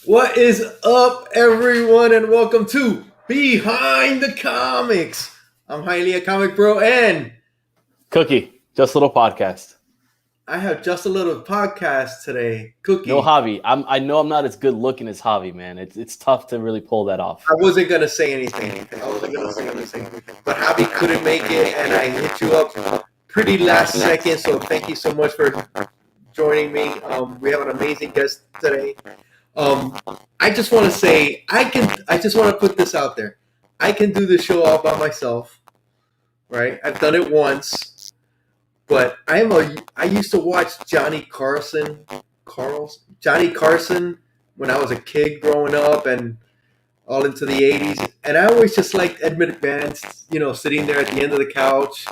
What is up, everyone, and welcome to Behind the Comics. I'm Hialeah Comic Bro, and Cookie, just a little podcast. I have just a little podcast today. No Cookie, Javi. I know I'm not as good looking as Javi, man. It's tough to really pull that off. I wasn't gonna say anything. But Javi couldn't make it, and I hit you up pretty last second. So thank you so much for joining me. We have an amazing guest today. I just want to say I just want to put this out there. I can do the show all by myself, right? I've done it once, but I used to watch Johnny Carson when I was a kid growing up and all into the 80s, and I always just liked Ed McMahon, sitting there at the end of the couch,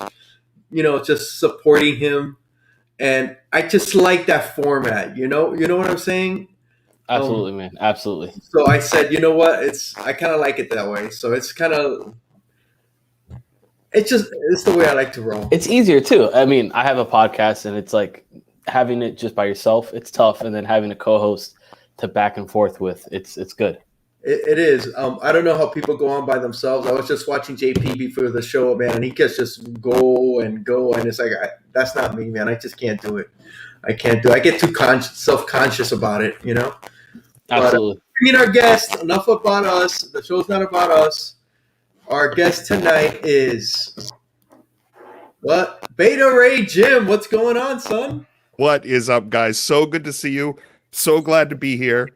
just supporting him, and I just like that format. You know what I'm saying? Absolutely, man. Absolutely. So I said, you know what? I kind of like it that way. So it's the way I like to roll. It's easier too. I mean, I have a podcast, and it's like having it just by yourself. It's tough, and then having a co-host to back and forth with. It's good. It is. I don't know how people go on by themselves. I was just watching JP before the show, man, and he gets just go, and it's like that's not me, man. I just can't do it. I can't do it. I get too self-conscious about it, Absolutely. But, our guest, enough about us. The show's not about us. Our guest tonight is Beta Ray Jim. What's going on, son? What is up, guys? So good to see you. So glad to be here.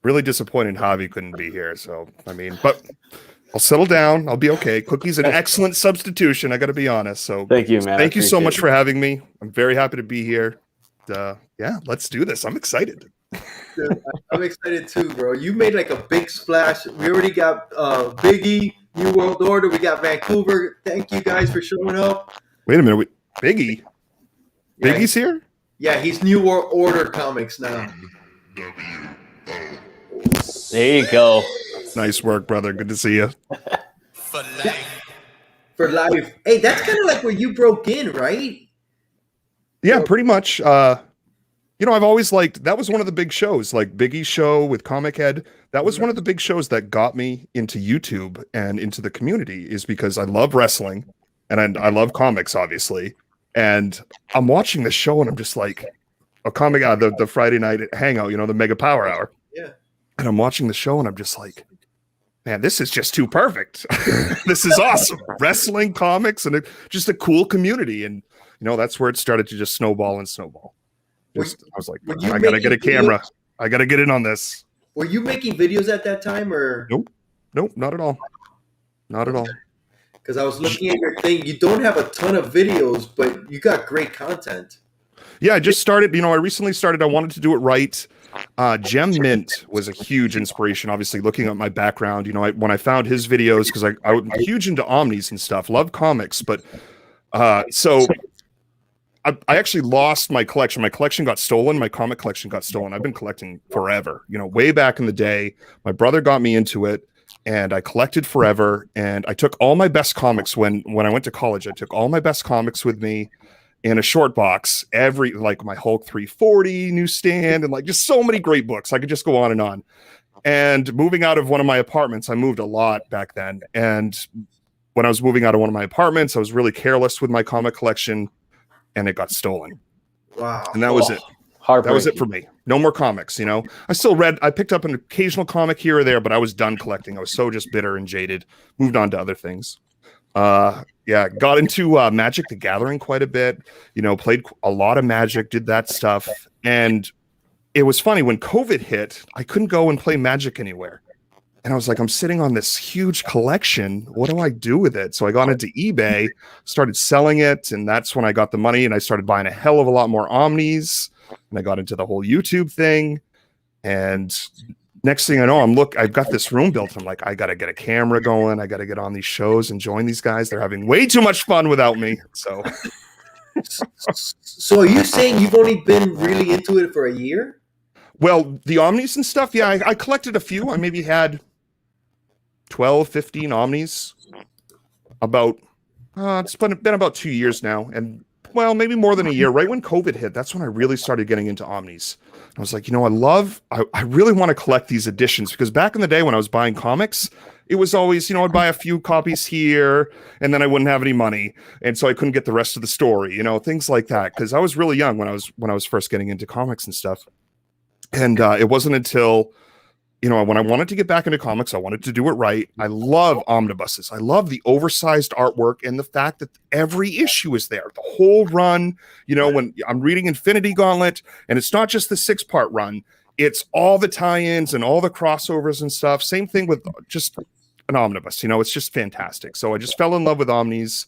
Really disappointed Javi couldn't be here. So, but I'll settle down. I'll be okay. Cookie's an excellent substitution. I got to be honest. So thank you, man. Thank you so much for having me. I'm very happy to be here. Yeah, let's do this. I'm excited. Dude, I'm excited too, bro. You made like a big splash. We already got Biggie, New World Order. We got Vancouver. Thank you guys for showing up. Wait a minute. Biggie? Yeah, Biggie's here? Yeah, he's New World Order Comics now. There you go. Nice work, brother. Good to see you. For life. For life. Hey, that's kind of like where you broke in, right? Yeah, pretty much. I've always liked, that was one of the big shows, like Biggie's show with Comic Head. That was one of the big shows that got me into YouTube and into the community, is because I love wrestling and I love comics, obviously. And I'm watching the show and I'm just like, a comic, the Friday night hangout, the Mega Power Hour. Yeah. And I'm watching the show and I'm just like, man, this is just too perfect. This is awesome. Wrestling, comics, and just a cool community. And, that's where it started to just snowball and snowball. I was like, I gotta get a camera. I gotta get in on this. Were you making videos at that time, or Nope, not at all. Not at all. Because I was looking at your thing. You don't have a ton of videos, but you got great content. Yeah, I just started. I recently started. I wanted to do it right. Gem Mint was a huge inspiration. Obviously, looking at my background, when I found his videos, because I was huge into Omnis and stuff. Love comics, but so. I actually lost my collection. My collection got stolen. My comic collection got stolen. I've been collecting forever, way back in the day. My brother got me into it, and I collected forever. And I took all my best comics when I went to college. I took all my best comics with me in a short box, like my Hulk 340 newsstand, and like just so many great books. I could just go on and on. And moving out of one of my apartments, I moved a lot back then. And when I was moving out of one of my apartments, I was really careless with my comic collection, and it got stolen. Wow. And that was it. That was it for me. No more comics, I picked up an occasional comic here or there, but I was done collecting. I was so just bitter and jaded. Moved on to other things. Got into Magic the Gathering quite a bit. Played a lot of Magic, did that stuff. And it was funny, when COVID hit, I couldn't go and play Magic anywhere. And I was like, I'm sitting on this huge collection. What do I do with it? So I got into eBay, started selling it. And that's when I got the money, and I started buying a hell of a lot more Omnis. And I got into the whole YouTube thing. And next thing I know, I've got this room built. I'm like, I got to get a camera going. I got to get on these shows and join these guys. They're having way too much fun without me. So are you saying you've only been really into it for a year? Well, the Omnis and stuff. Yeah, I collected a few. I maybe had 12, 15 Omnis. It's been about 2 years now. And well, maybe more than a year, right when COVID hit, that's when I really started getting into Omnis. I was like, I really want to collect these editions, because back in the day when I was buying comics, it was always, I'd buy a few copies here and then I wouldn't have any money. And so I couldn't get the rest of the story, things like that. Cause I was really young when I was first getting into comics and stuff. And it wasn't until, when I wanted to get back into comics, I wanted to do it right. I love omnibuses. I love the oversized artwork and the fact that every issue is there. The whole run, when I'm reading Infinity Gauntlet, and it's not just the 6-part run, it's all the tie-ins and all the crossovers and stuff. Same thing with just an omnibus. It's just fantastic. So I just fell in love with Omnis.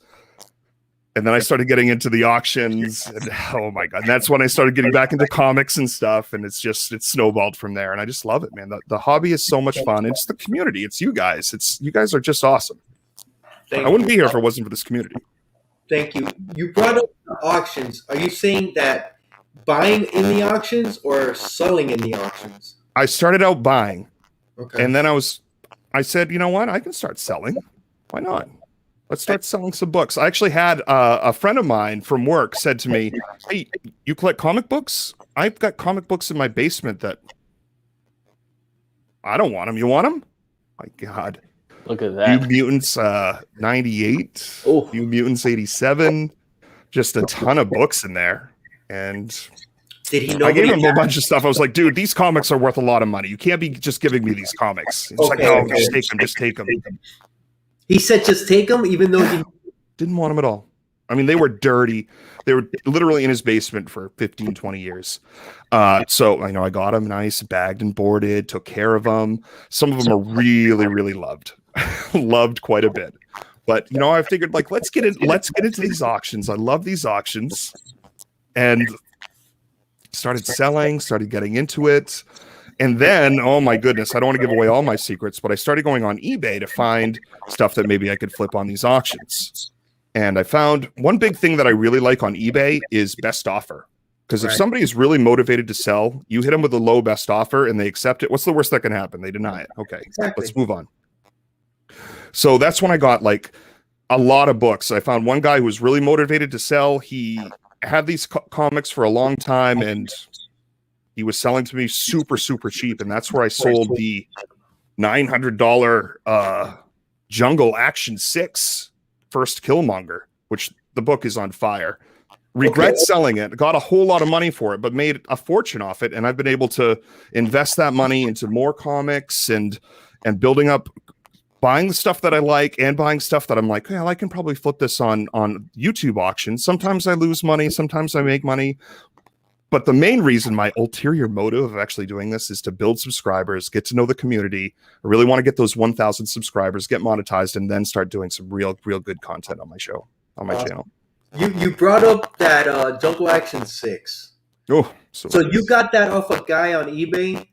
And then I started getting into the auctions, and oh my God, and that's when I started getting back into comics and stuff. And it's snowballed from there. And I just love it, man. The hobby is so much fun. It's the community. It's you guys. You guys are just awesome. I wouldn't be here if it wasn't for this community. Thank you. You brought up the auctions. Are you saying that buying in the auctions or selling in the auctions? I started out buying. Okay. And then I said, you know what? I can start selling. Why not? Let's start selling some books. I actually had a friend of mine from work said to me, hey, you collect comic books? I've got comic books in my basement that I don't want them. You want them? My God. Look at that. New Mutants 98. Oh. New Mutants 87. Just a ton of books in there. And did he know? I gave him a bunch of stuff. I was like, dude, these comics are worth a lot of money. You can't be just giving me these comics. He's like, no, just take them. He said, just take them, even though he didn't want them at all. I mean, they were dirty. They were literally in his basement for 15, 20 years. So I got them nice, bagged and boarded, took care of them. Some of them are really, really loved, loved quite a bit. But, I figured let's get into these auctions. I love these auctions, and started selling, started getting into it. And then, oh my goodness, I don't want to give away all my secrets, but I started going on eBay to find stuff that maybe I could flip on these auctions. And I found one big thing that I really like on eBay is best offer. Because if somebody is really motivated to sell, you hit them with a low best offer and they accept it. What's the worst that can happen? They deny it. Okay, Let's move on. So that's when I got a lot of books. I found one guy who was really motivated to sell. He had these comics for a long time, and he was selling to me super, super cheap, and that's where I sold the $900 Jungle Action 6 First Killmonger, which the book is on fire. Regret selling it, got a whole lot of money for it, but made a fortune off it, and I've been able to invest that money into more comics and building up, buying the stuff that I like and buying stuff that I'm like, well, I can probably flip this on YouTube auctions. Sometimes I lose money, sometimes I make money. But the main reason, my ulterior motive of actually doing this, is to build subscribers, get to know the community. I really want to get those 1,000 subscribers, get monetized, and then start doing some real good content on my show, on my channel. You brought up that Jungle Action 6. Oh, so you got that off a guy on eBay?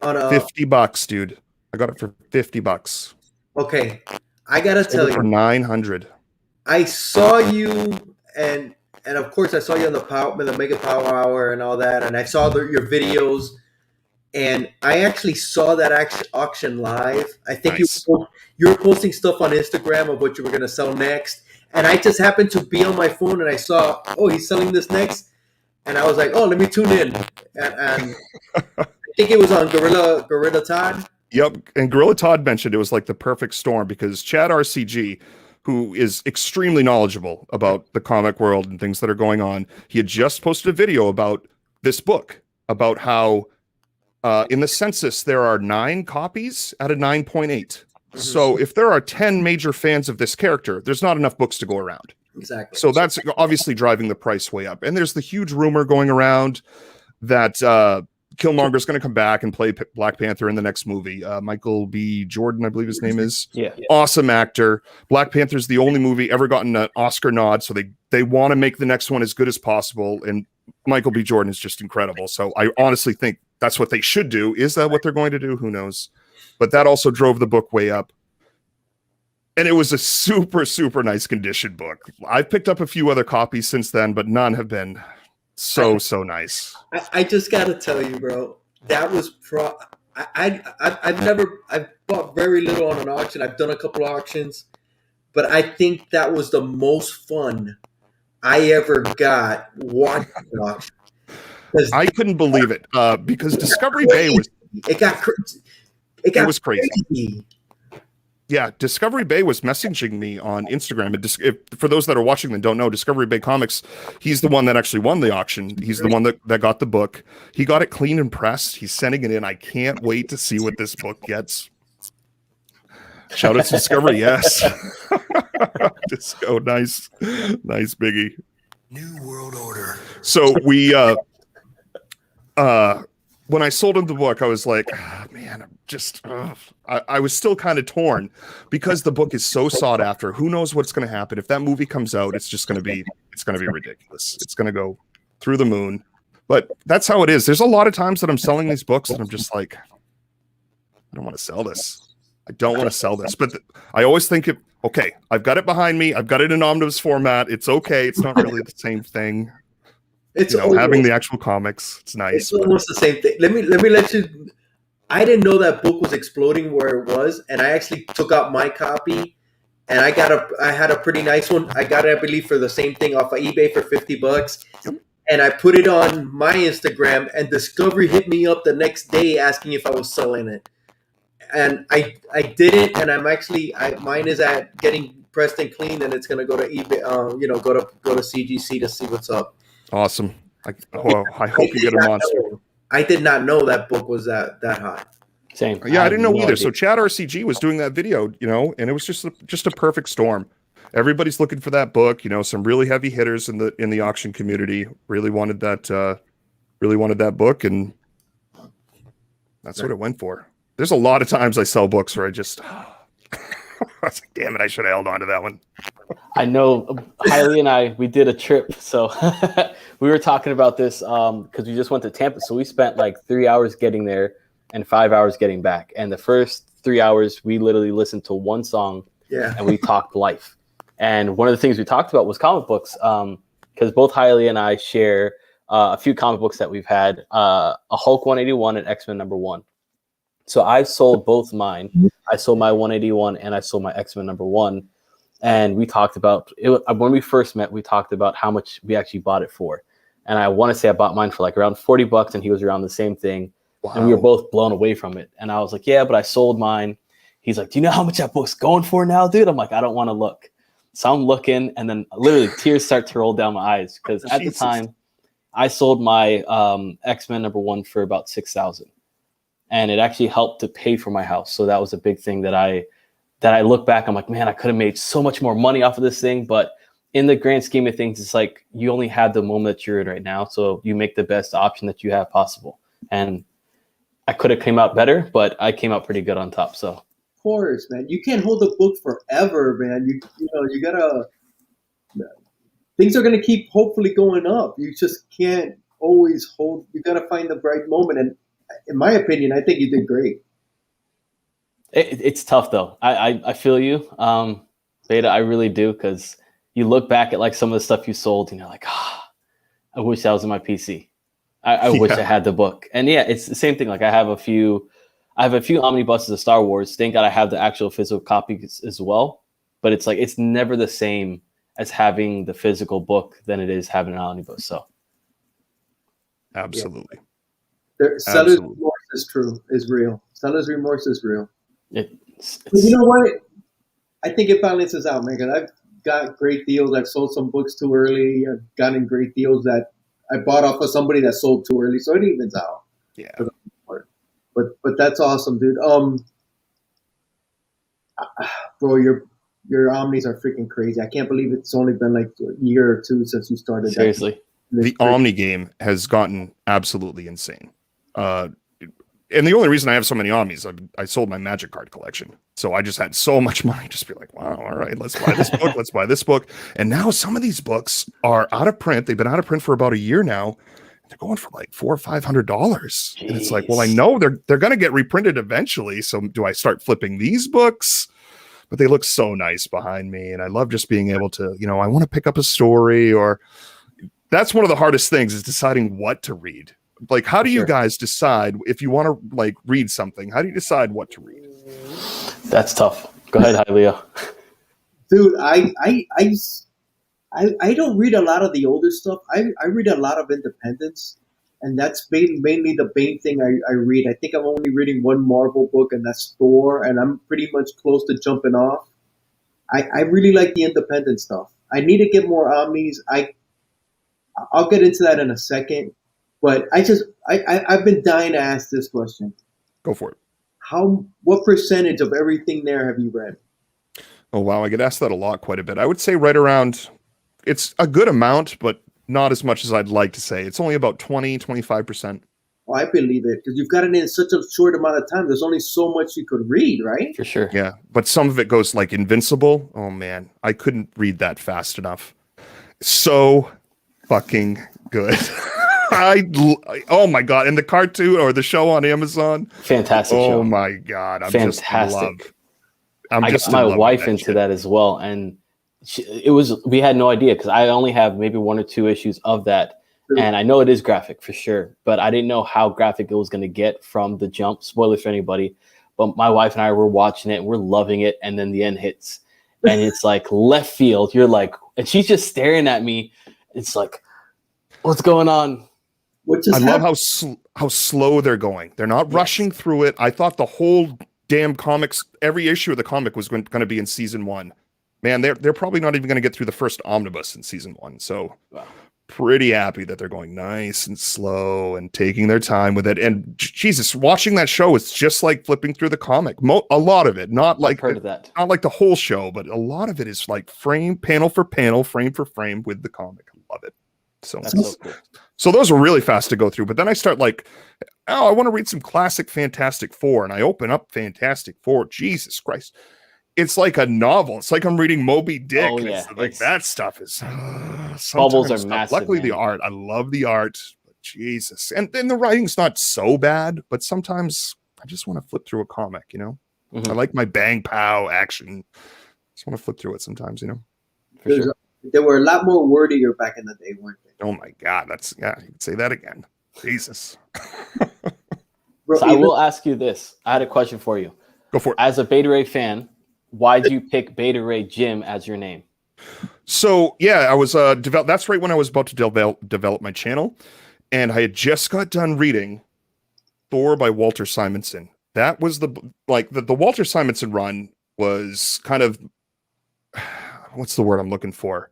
On $50, dude. I got it for $50. Okay, I gotta tell you, for $900. I saw you and of course, I saw you on the Mega Power Hour and all that, and I saw your videos, and I actually saw that auction live. I think nice. you were posting stuff on Instagram of what you were going to sell next, and I just happened to be on my phone, and I saw, oh, he's selling this next, and I was like, oh, let me tune in, and I think it was on Gorilla Todd. Yep, and Gorilla Todd mentioned it was like the perfect storm, because Chad RCG, who is extremely knowledgeable about the comic world and things that are going on, he had just posted a video about this book, about how in the census there are 9 copies out of 9.8. Mm-hmm. So if there are 10 major fans of this character, there's not enough books to go around. Exactly. So that's obviously driving the price way up. And there's the huge rumor going around that Killmonger is going to come back and play Black Panther in the next movie. Michael B. Jordan, I believe his name is. Yeah. Awesome actor. Black Panther's the only movie ever gotten an Oscar nod, so they want to make the next one as good as possible. And Michael B. Jordan is just incredible. So I honestly think that's what they should do. Is that what they're going to do? Who knows? But that also drove the book way up. And it was a super, super nice condition book. I've picked up a few other copies since then, but none have been so nice. I just gotta tell you, bro, that was I've bought very little on an auction. I've done a couple of auctions, but I think that was the most fun I ever got watched. I couldn't believe it because Discovery Bay was it was crazy. Yeah, Discovery Bay was messaging me on Instagram. For those that are watching and don't know, Discovery Bay Comics, he's the one that actually won the auction. He's the one that got the book. He got it clean and pressed. He's sending it in. I can't wait to see what this book gets. Shout out to Discovery, yes. Disco, nice biggie. New World Order. So we when I sold him the book, I was like, man, I'm just, I was still kind of torn because the book is so sought after. Who knows what's going to happen? If that movie comes out, it's going to be ridiculous. It's going to go through the moon, but that's how it is. There's a lot of times that I'm selling these books and I'm just like, I don't want to sell this. I don't want to sell this, but I always think okay, I've got it behind me. I've got it in omnibus format. It's okay. It's not really the same thing. It's having the actual comics. It's nice. It's almost the same thing. Let me let you. I didn't know that book was exploding where it was, and I actually took out my copy, and I had a pretty nice one. I got it, I believe, for the same thing off of eBay for $50, and I put it on my Instagram. And Discovery hit me up the next day asking if I was selling it, and I didn't. And I'm actually mine is at getting pressed and cleaned, and it's gonna go to eBay. Go to CGC to see what's up. Awesome. I hope you get a monster. I did not know that book was that hot. Same. Yeah, I didn't know either. So Chad RCG was doing that video, and it was just a perfect storm. Everybody's looking for that book. Some really heavy hitters in the auction community really wanted that book, and that's what it went for. There's a lot of times I sell books where I just, I was like, damn it, I should have held on to that one. I know Hialeah and I, we did a trip. So we were talking about this because we just went to Tampa. So we spent like 3 hours getting there and 5 hours getting back. And the first 3 hours, we literally listened to one song and we talked life. And one of the things we talked about was comic books because both Hialeah and I share a few comic books that we've had, a Hulk 181 and X-Men #1. So I've sold both mine. I sold my 181 and I sold my X-Men #1. And we talked about it when we first met. We talked about how much we actually bought it for, and I want to say I bought mine for like around $40, and he was around the same thing. Wow. And we were both blown away from it. And I was like, "Yeah, but I sold mine." He's like, "Do you know how much that book's going for now, dude?" I'm like, "I don't want to look." So I'm looking, and then literally tears start to roll down my eyes because at the time I sold my X-Men #1 for about $6,000, and it actually helped to pay for my house. So that was a big thing that I look back, I'm like, man, I could have made so much more money off of this thing. But in the grand scheme of things, it's like you only have the moment that you're in right now. So you make the best option that you have possible. And I could have came out better, but I came out pretty good on top. So of course, man. You can't hold the book forever, man. You gotta, things are gonna keep hopefully going up. You just can't always hold, you gotta find the right moment. And in my opinion, I think you did great. It's tough though. I feel you, Beta. I really do, because you look back at like some of the stuff you sold, and you're like, I wish that was in my PC. I wish I had the book. And yeah, it's the same thing. Like I have a few omnibuses of Star Wars. Thank God I have the actual physical copies as well. But it's like it's never the same as having the physical book than it is having an omnibus. So absolutely, seller's remorse is real. Seller's remorse is real. It's you know what? I think it balances out, man. Because I've got great deals. I've sold some books too early. I've gotten great deals that I bought off of somebody that sold too early, so it evens out. Yeah. But that's awesome, dude. Bro, your Omnis are freaking crazy. I can't believe it's only been like a year or two since you started. Seriously, the Omni game has gotten absolutely insane. And the only reason I have so many Omnis, I sold my Magic card collection. So I just had so much money, just be like, wow, all right, let's buy this book, let's buy this book. And now some of these books are out of print. They've been out of print for about a year now. They're going for like $400 or $500. And it's like, well, I know they're going to get reprinted eventually. So do I start flipping these books? But they look so nice behind me. And I love just being able to, I want to pick up a story, or that's one of the hardest things is deciding what to read. Like, how do you guys decide if you want to like read something? How do you decide what to read? That's tough. Go ahead, Hialeah. Dude, I don't read a lot of the older stuff. I read a lot of independence, and that's mainly the main thing I read. I think I'm only reading one Marvel book, and that's Thor, and I'm pretty much close to jumping off. I really like the independent stuff. I need to get more Omnis. I'll get into that in a second, but I've been dying to ask this question. Go for it. What percentage of everything there have you read? Oh, wow. I get asked that a lot, quite a bit. I would say right around, it's a good amount, but not as much as I'd like to say. It's only about 20-25%. Oh, I believe it, because you've got it in such a short amount of time. There's only so much you could read, right? For sure. Yeah, but some of it goes like Invincible. Oh, man. I couldn't read that fast enough. So fucking good. Oh my god, and the cartoon or the show on Amazon, fantastic show. Oh my god, I'm fantastic. Just in love. I got my wife into that as well, and we had no idea because I only have maybe 1 or 2 issues of that, and I know it is graphic for sure, but I didn't know how graphic it was going to get from the jump. Spoilers for anybody, but my wife and I were watching it and we're loving it, and then the end hits, and it's like left field. You're like, and she's just staring at me. It's like, what's going on? I love how slow they're going. They're not rushing through it. I thought the whole damn comics, every issue of the comic was going to be in season 1. Man, they're probably not even going to get through the first omnibus in season 1. So pretty happy that they're going nice and slow and taking their time with it. And Jesus, watching that show is just like flipping through the comic. A lot of it, not like heard of that. Not like the whole show, but a lot of it is like panel for panel, frame for frame with the comic. I love it. So cool. So those were really fast to go through. But then I start like, I want to read some classic Fantastic Four. And I open up Fantastic Four. Jesus Christ. It's like a novel. It's like I'm reading Moby Dick. Oh, yeah. Like that stuff is bubbles are massive. Luckily, man. the art. I love the art. But Jesus. And then the writing's not so bad, but sometimes I just want to flip through a comic, you know? Mm-hmm. I like my bang pow action. Just want to flip through it sometimes, you know? For sure. They were a lot more wordier back in the day, weren't they? Oh my God, you can say that again. Jesus. Bro, so I will ask you this. I had a question for you. Go for it. As a Beta Ray fan, why did you pick Beta Ray Jim as your name? So yeah, I was that's right when I was about to develop my channel, and I had just got done reading Thor by Walter Simonson. That was the Walter Simonson run was kind of, what's the word I'm looking for?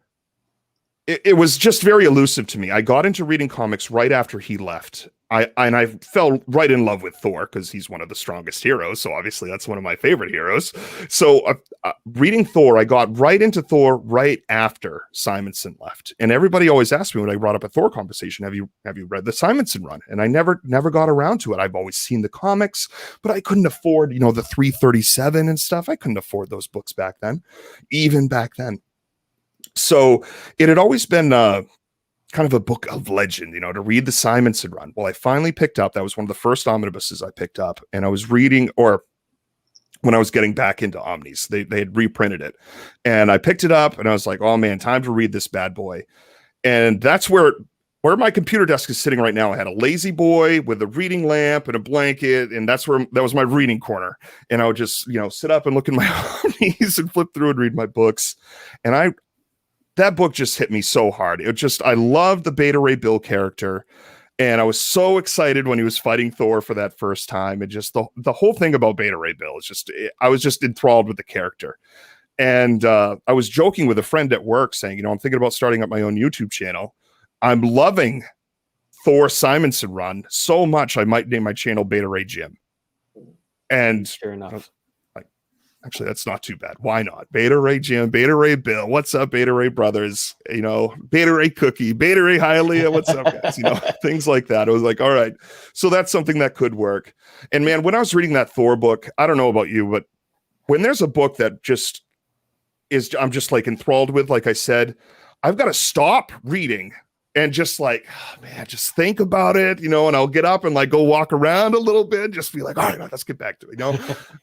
It was just very elusive to me. I got into reading comics right after he left. I fell right in love with Thor because he's one of the strongest heroes. So obviously that's one of my favorite heroes. So reading Thor, I got right into Thor right after Simonson left. And everybody always asked me when I brought up a Thor conversation, have you read the Simonson run? And I never got around to it. I've always seen the comics, but I couldn't afford, the 337 and stuff. I couldn't afford those books back then, even back then. So it had always been kind of a book of legend, to read the Simonson run. Well, I finally picked up, that was one of the first omnibuses I picked up, and I was reading, or when I was getting back into Omnis, they had reprinted it, and I picked it up and I was like, oh man, time to read this bad boy. And that's where my computer desk is sitting right now. I had a lazy boy with a reading lamp and a blanket, and that was my reading corner. And I would just, sit up and look in my Omnis and flip through and read my books. And that book just hit me so hard. I loved the Beta Ray Bill character. And I was so excited when he was fighting Thor for that first time. And just the whole thing about Beta Ray Bill is I was just enthralled with the character. And I was joking with a friend at work saying, I'm thinking about starting up my own YouTube channel. I'm loving Thor Simonson run so much, I might name my channel Beta Ray Jim. And sure enough. Actually, that's not too bad. Why not? Beta Ray Jim, Beta Ray Bill. What's up, Beta Ray Brothers? Beta Ray Cookie, Beta Ray Hialeah. What's up, guys? Things like that. I was like, all right. So that's something that could work. And man, when I was reading that Thor book, I don't know about you, but when there's a book that I'm just like enthralled with, like I said, I've got to stop reading and just like, oh, man, just think about it, and I'll get up and like go walk around a little bit, just be like, all right, let's get back to it.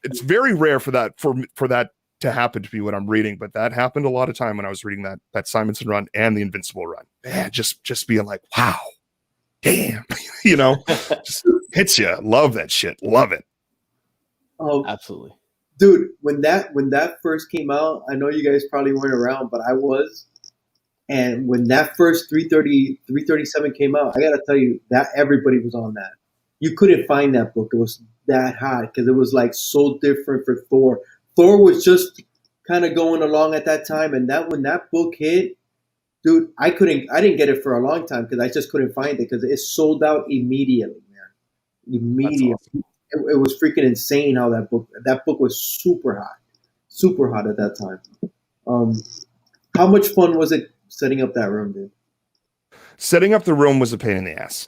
It's very rare for that to happen to me when I'm reading, but that happened a lot of time when I was reading that Simonson run and the Invincible run. Man, just being like, wow, damn, just hits you. Love that shit. Love it. Absolutely. Dude, when that first came out, I know you guys probably weren't around, but I was. And when that first 337 came out, I gotta tell you that everybody was on that. You couldn't find that book. It was that hot because it was like so different for Thor. Thor was just kind of going along at that time, and that when that book hit, dude, I didn't get it for a long time because I just couldn't find it because it sold out immediately, man. Immediately. Awesome. It was freaking insane how that book was super hot at that time. How much fun was it setting up that room, dude? Setting up the room was a pain in the ass.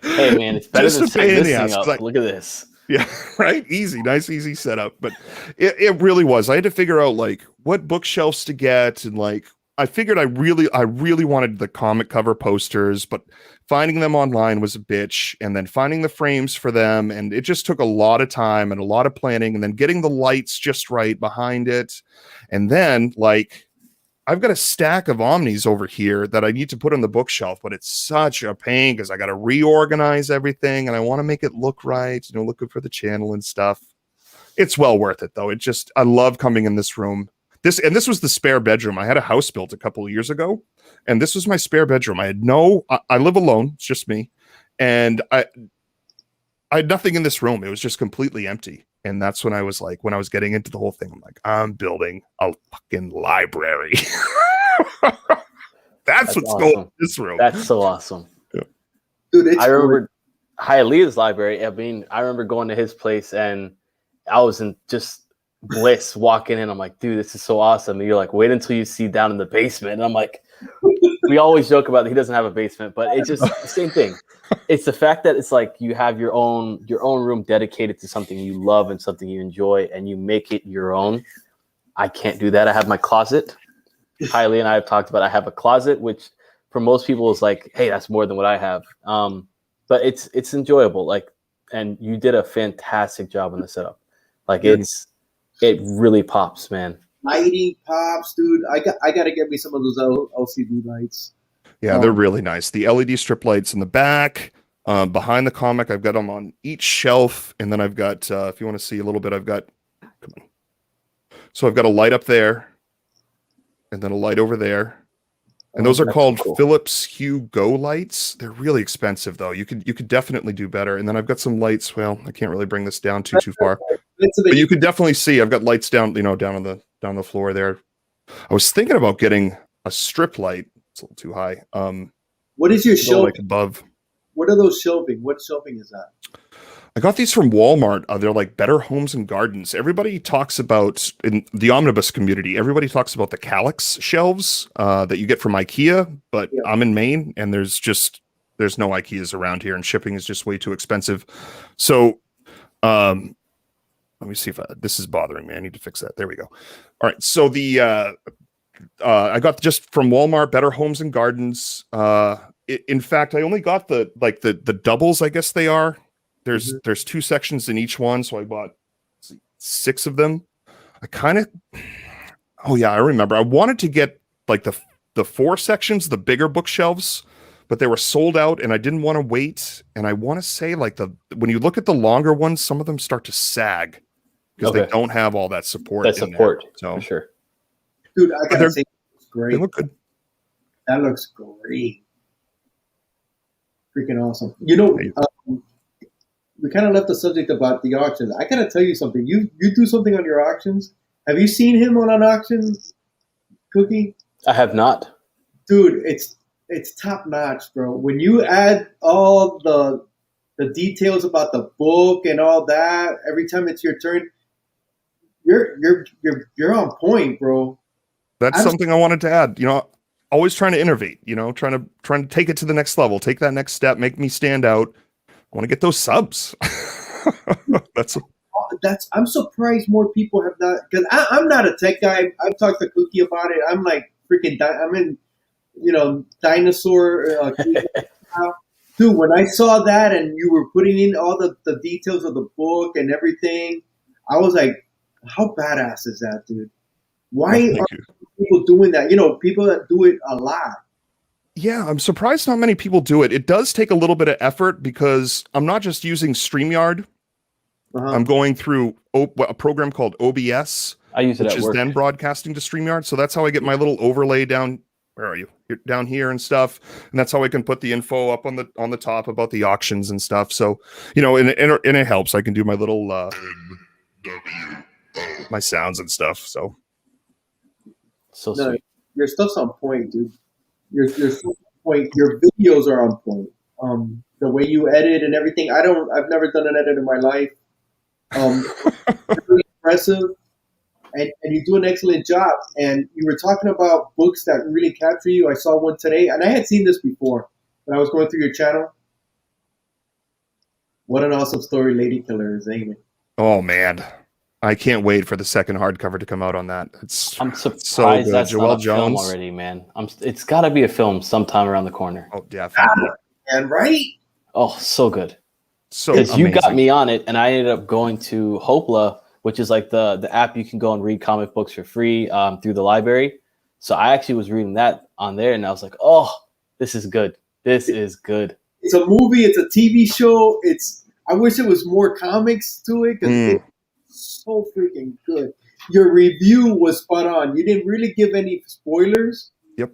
Hey man, it's better Just than a pain setting in this the thing ass, up. like- Look at this. Yeah, right. Nice, easy setup. But it really was. I had to figure out like what bookshelves to get, and like I figured I really wanted the comic cover posters, but finding them online was a bitch, and then finding the frames for them, and it just took a lot of time and a lot of planning, and then getting the lights just right behind it, and then like I've got a stack of Omnis over here that I need to put on the bookshelf, but it's such a pain because I got to reorganize everything and I want to make it look right, look good for the channel and stuff. It's well worth it though. I love coming in this room. This was the spare bedroom. I had a house built a couple of years ago, and this was my spare bedroom. I live alone. It's just me. And I had nothing in this room. It was just completely empty. And that's when I was like, when I was getting into the whole thing, I'm like, I'm building a fucking library. That's what's awesome. going on in this room. That's so awesome. Yeah. Dude, I remember Hialeah's library. I mean, I remember going to his place and I was in just bliss walking in. I'm like, dude, this is so awesome. And you're like, wait until you see down in the basement. And I'm like, we always joke about that he doesn't have a basement, but it's just the same thing. It's the fact that it's like you have your own room dedicated to something you love and something you enjoy, and you make it your own. I can't do that. I have my closet. Hialeah and I have talked about I have a closet, which for most people is like, hey, that's more than what I have. But it's enjoyable. Like, and you did a fantastic job on the setup. Like it really pops, man. Lighting pops, dude. I got to get me some of those LCD lights. Yeah, they're really nice. The LED strip lights in the back, behind the comic, I've got them on each shelf, and then I've got, if you want to see a little bit, so I've got a light up there, and then a light over there, and those are called Phillips Hue Go Lights. They're really expensive though. You could definitely do better. And then I've got some lights. Well, I can't really bring this down too far, but you could definitely see I've got lights down, down on the floor there. I was thinking about getting a strip light. It's a little too high. What is your shelving? Like above. What are those shelving? What shelving is that? I got these from Walmart. They're like Better Homes and Gardens. Everybody talks about, in the omnibus community, everybody talks about the Calyx shelves that you get from IKEA, but I'm in Maine and there's no IKEAs around here and shipping is just way too expensive. So let me see if this is bothering me. I need to fix that. There we go. All right. So I got just from Walmart, Better Homes and Gardens. In fact, I only got the doubles, I guess they are. There's two sections in each one, so I bought 6 of them. I remember. I wanted to get like the 4 sections, the bigger bookshelves, but they were sold out, and I didn't want to wait. And I want to say like when you look at the longer ones, some of them start to sag because they don't have all that support. That support, so for sure. Dude, I gotta say, it's great. They look good. That looks great. Freaking awesome. We kind of left the subject about the auctions. I gotta tell you something. You do something on your auctions. Have you seen him on an auction, Cookie? I have not. Dude, it's top notch, bro. When you add all the details about the book and all that, every time it's your turn, you're on point, bro. That's something I wanted to add. Always trying to innovate. Trying to take it to the next level, take that next step, make me stand out. I want to get those subs. I'm surprised more people have not, because I'm not a tech guy. I've talked to Cookie about it. I'm like freaking, I'm in, dinosaur. Dude, when I saw that and you were putting in all the details of the book and everything, I was like, how badass is that, dude? Why are people doing that? People that do it a lot. Yeah, I'm surprised not many people do it. It does take a little bit of effort because I'm not just using StreamYard. I'm going through a program called OBS, I use it which at is work. then broadcasting to StreamYard. So that's how I get my little overlay down. Where are you? You're down here and stuff, and that's how I can put the info up on the top about the auctions and stuff. So, and it helps. I can do my little my sounds and stuff. So Sweet. Your stuff's on point, dude. Your stuff's on point. Your videos are on point. The way you edit and everything. I've never done an edit in my life. Really impressive. And you do an excellent job. And you were talking about books that really capture you. I saw one today, and I had seen this before when I was going through your channel. What an awesome story Lady Killer is, ain't it? Oh man, I can't wait for the second hardcover to come out on that. I'm surprised so good. that's Joelle not a film Jones already, man. It's got to be a film sometime around the corner. Oh, definitely. And right? Oh, so good. So Because you got amazing. me on it, and I ended up going to Hopla, which is like the app you can go and read comic books for free through the library. So I actually was reading that on there, and I was like, oh, this is good. This is good. It's a movie. It's a TV show. I wish it was more comics to it because it's so freaking good. Your review was spot on. You didn't really give any spoilers. Yep.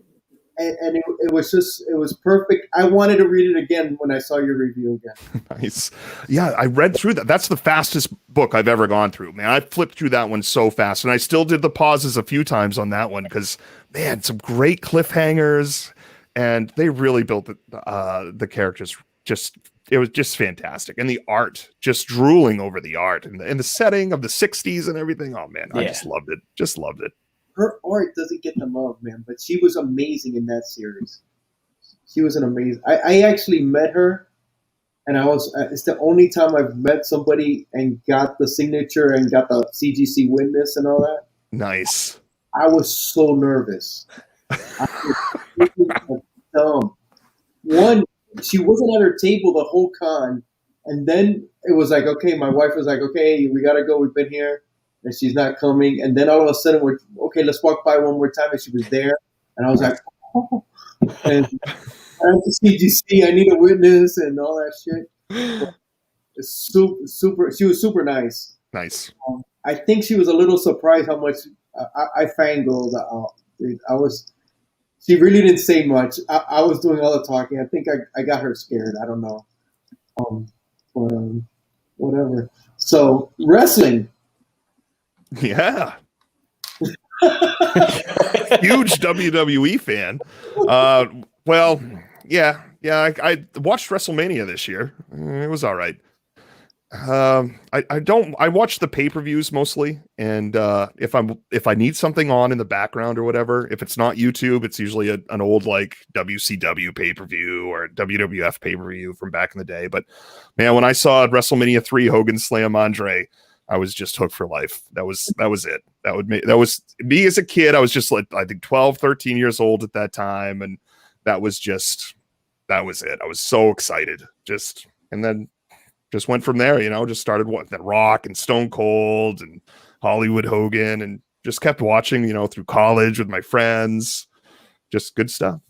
And it was perfect. I wanted to read it again when I saw your review again. Nice. Yeah, I read through that. That's the fastest book I've ever gone through, man. I flipped through that one so fast, and I still did the pauses a few times on that one because, man, some great cliffhangers, and they really built the characters. It was just fantastic, and the art, just drooling over the art and the setting of the '60s and everything. Oh man, I just loved it. Just loved it. Her art doesn't get the love, man, but she was amazing in that series. She was an amazing. I actually met her, and it's the only time I've met somebody and got the signature and got the CGC witness and all that. Nice. I was so nervous. I was dumb. One, she wasn't at her table the whole con, and then it was like, okay, my wife was like, okay, we gotta go. We've been here. And she's not coming. And then all of a sudden, we're okay. Let's walk by one more time. And she was there. And I was like, oh. And I have to CGC. I need a witness and all that shit. It's super. She was super nice. Nice. I think she was a little surprised how much I fangirled out. She really didn't say much. I was doing all the talking. I think I got her scared. I don't know. Whatever. So wrestling. Yeah. Huge WWE fan. Well, yeah. I watched WrestleMania this year. It was all right. I watch the pay-per-views mostly, and if I need something on in the background or whatever, if it's not YouTube, it's usually an old like WCW pay-per-view or WWF pay-per-view from back in the day. But man, when I saw WrestleMania 3 Hogan slam Andre, I was just hooked for life. That was it. That was me as a kid. I was just like, I think 12, 13 years old at that time. And that was it. I was so excited. And then just went from there, just started that Rock and Stone Cold and Hollywood Hogan, and just kept watching, through college with my friends. Just good stuff.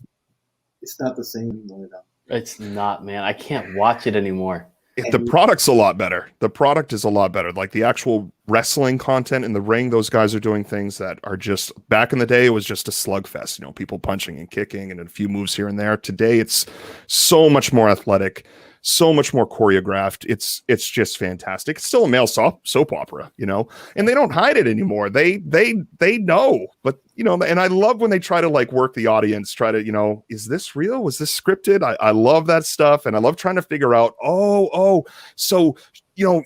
It's not the same anymore, though. It's not, man. I can't watch it anymore. The product's a lot better. The product is a lot better. Like the actual wrestling content in the ring, those guys are doing things that are just, back in the day, it was just a slugfest, people punching and kicking and a few moves here and there. Today, it's so much more athletic, so much more choreographed. It's just fantastic. It's still a male soap opera, and they don't hide it anymore. They know, but and I love when they try to like work the audience, try to, is this real? Was this scripted? I love that stuff. And I love trying to figure out, so,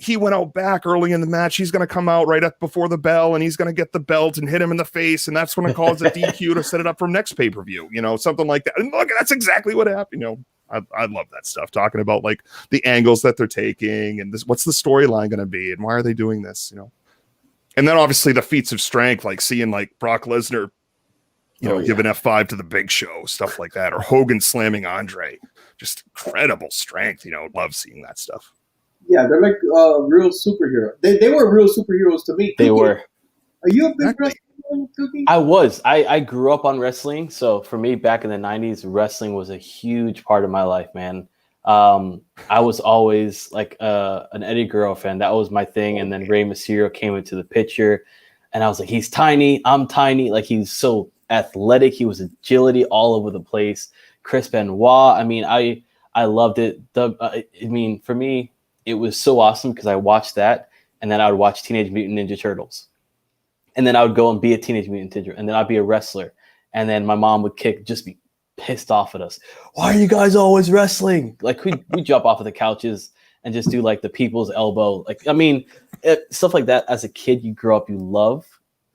he went out back early in the match. He's going to come out right up before the bell, and he's going to get the belt and hit him in the face. And that's when it calls a DQ to set it up for next pay-per-view, something like that. And look, that's exactly what happened. I love that stuff, talking about like the angles that they're taking and what's the storyline going to be and why are they doing this, and then obviously the feats of strength, like seeing like Brock Lesnar, give an F5 to the Big Show, stuff like that, or Hogan slamming Andre, just incredible strength. Love seeing that stuff. Yeah, they're like real superheroes. They were real superheroes to me. They were. Are you a big wrestling fan, Cookie? I was. I grew up on wrestling, so for me, back in the '90s, wrestling was a huge part of my life, man. I was always like an Eddie Guerrero fan. That was my thing. And then Rey Mysterio came into the picture. And I was like, he's tiny, I'm tiny. Like, he's so athletic. He was agility all over the place. Chris Benoit. I mean, I loved it. I mean, for me, it was so awesome because I watched that, and then I would watch Teenage Mutant Ninja Turtles, and then I would go and be a Teenage Mutant Ninja, and then I'd be a wrestler, and then my mom would just be pissed off at us. Why are you guys always wrestling? Like, we jump off of the couches and just do like the people's elbow. Like, I mean, stuff like that. As a kid, you grow up, you love,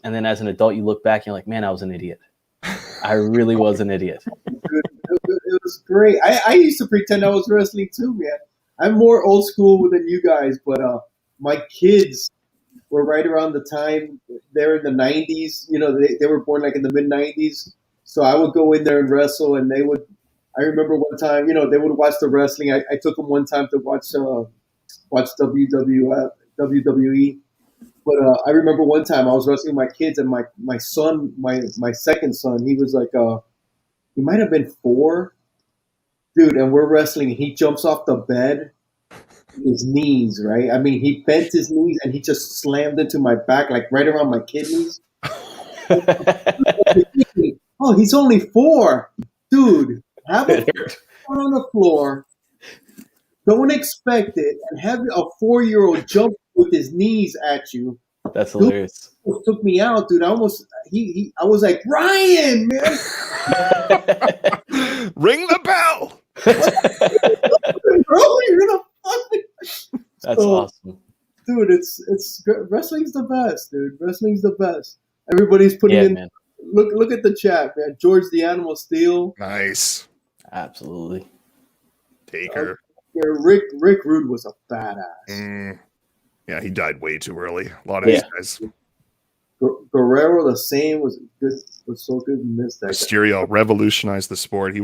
and then as an adult, you look back and you're like, man, I was an idiot. I really was an idiot. It was great. I used to pretend I was wrestling too, man. I'm more old school than you guys, but my kids were right around the time they're in the 90s. You know, they were born like in the mid 90s. So I would go in there and wrestle, and they would. I remember one time, you know, they would watch the wrestling. I took them one time to watch WWE. But I remember one time I was wrestling my kids, and my son, my second son, he was like, he might have been 4, dude. And we're wrestling. He jumps off the bed, his knees, right? I mean, he bent his knees and he just slammed into my back, like right around my kidneys. Oh, he's only 4, dude. Have it on the floor. Don't expect it, and have a 4-year-old jump with his knees at you. That's hilarious. Dude, took me out, dude. I was like, Ryan, man. Ring the bell. Bro, you're gonna fuck me. That's awesome, dude. It's wrestling's the best, dude. Wrestling's the best. Everybody's putting in. Man. Look at the chat, man. George the Animal Steel. Nice. Absolutely. Taker. Yeah, Rick Rude was a badass. Yeah, he died way too early. A lot of these guys. Guerrero the same was good. Was so good in this. Mysterio revolutionized the sport. He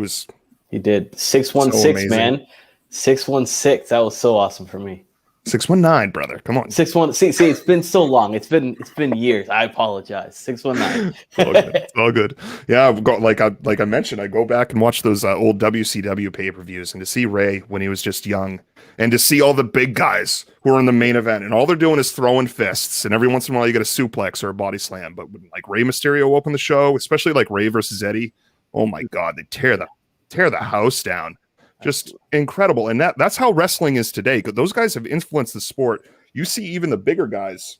did 616, so man. 616. That was so awesome for me. 619, brother. Come on. 616. See, it's been so long. It's been years. I apologize. 619. It's all good. Yeah, like I mentioned, I go back and watch those old WCW pay-per-views, and to see Ray when he was just young, and to see all the big guys who are in the main event, and all they're doing is throwing fists, and every once in a while you get a suplex or a body slam. But when like Rey Mysterio opened the show, especially like Ray versus Eddie, oh my God, they tear the house down. Just incredible. And that's how wrestling is today. Those guys have influenced the sport. You see even the bigger guys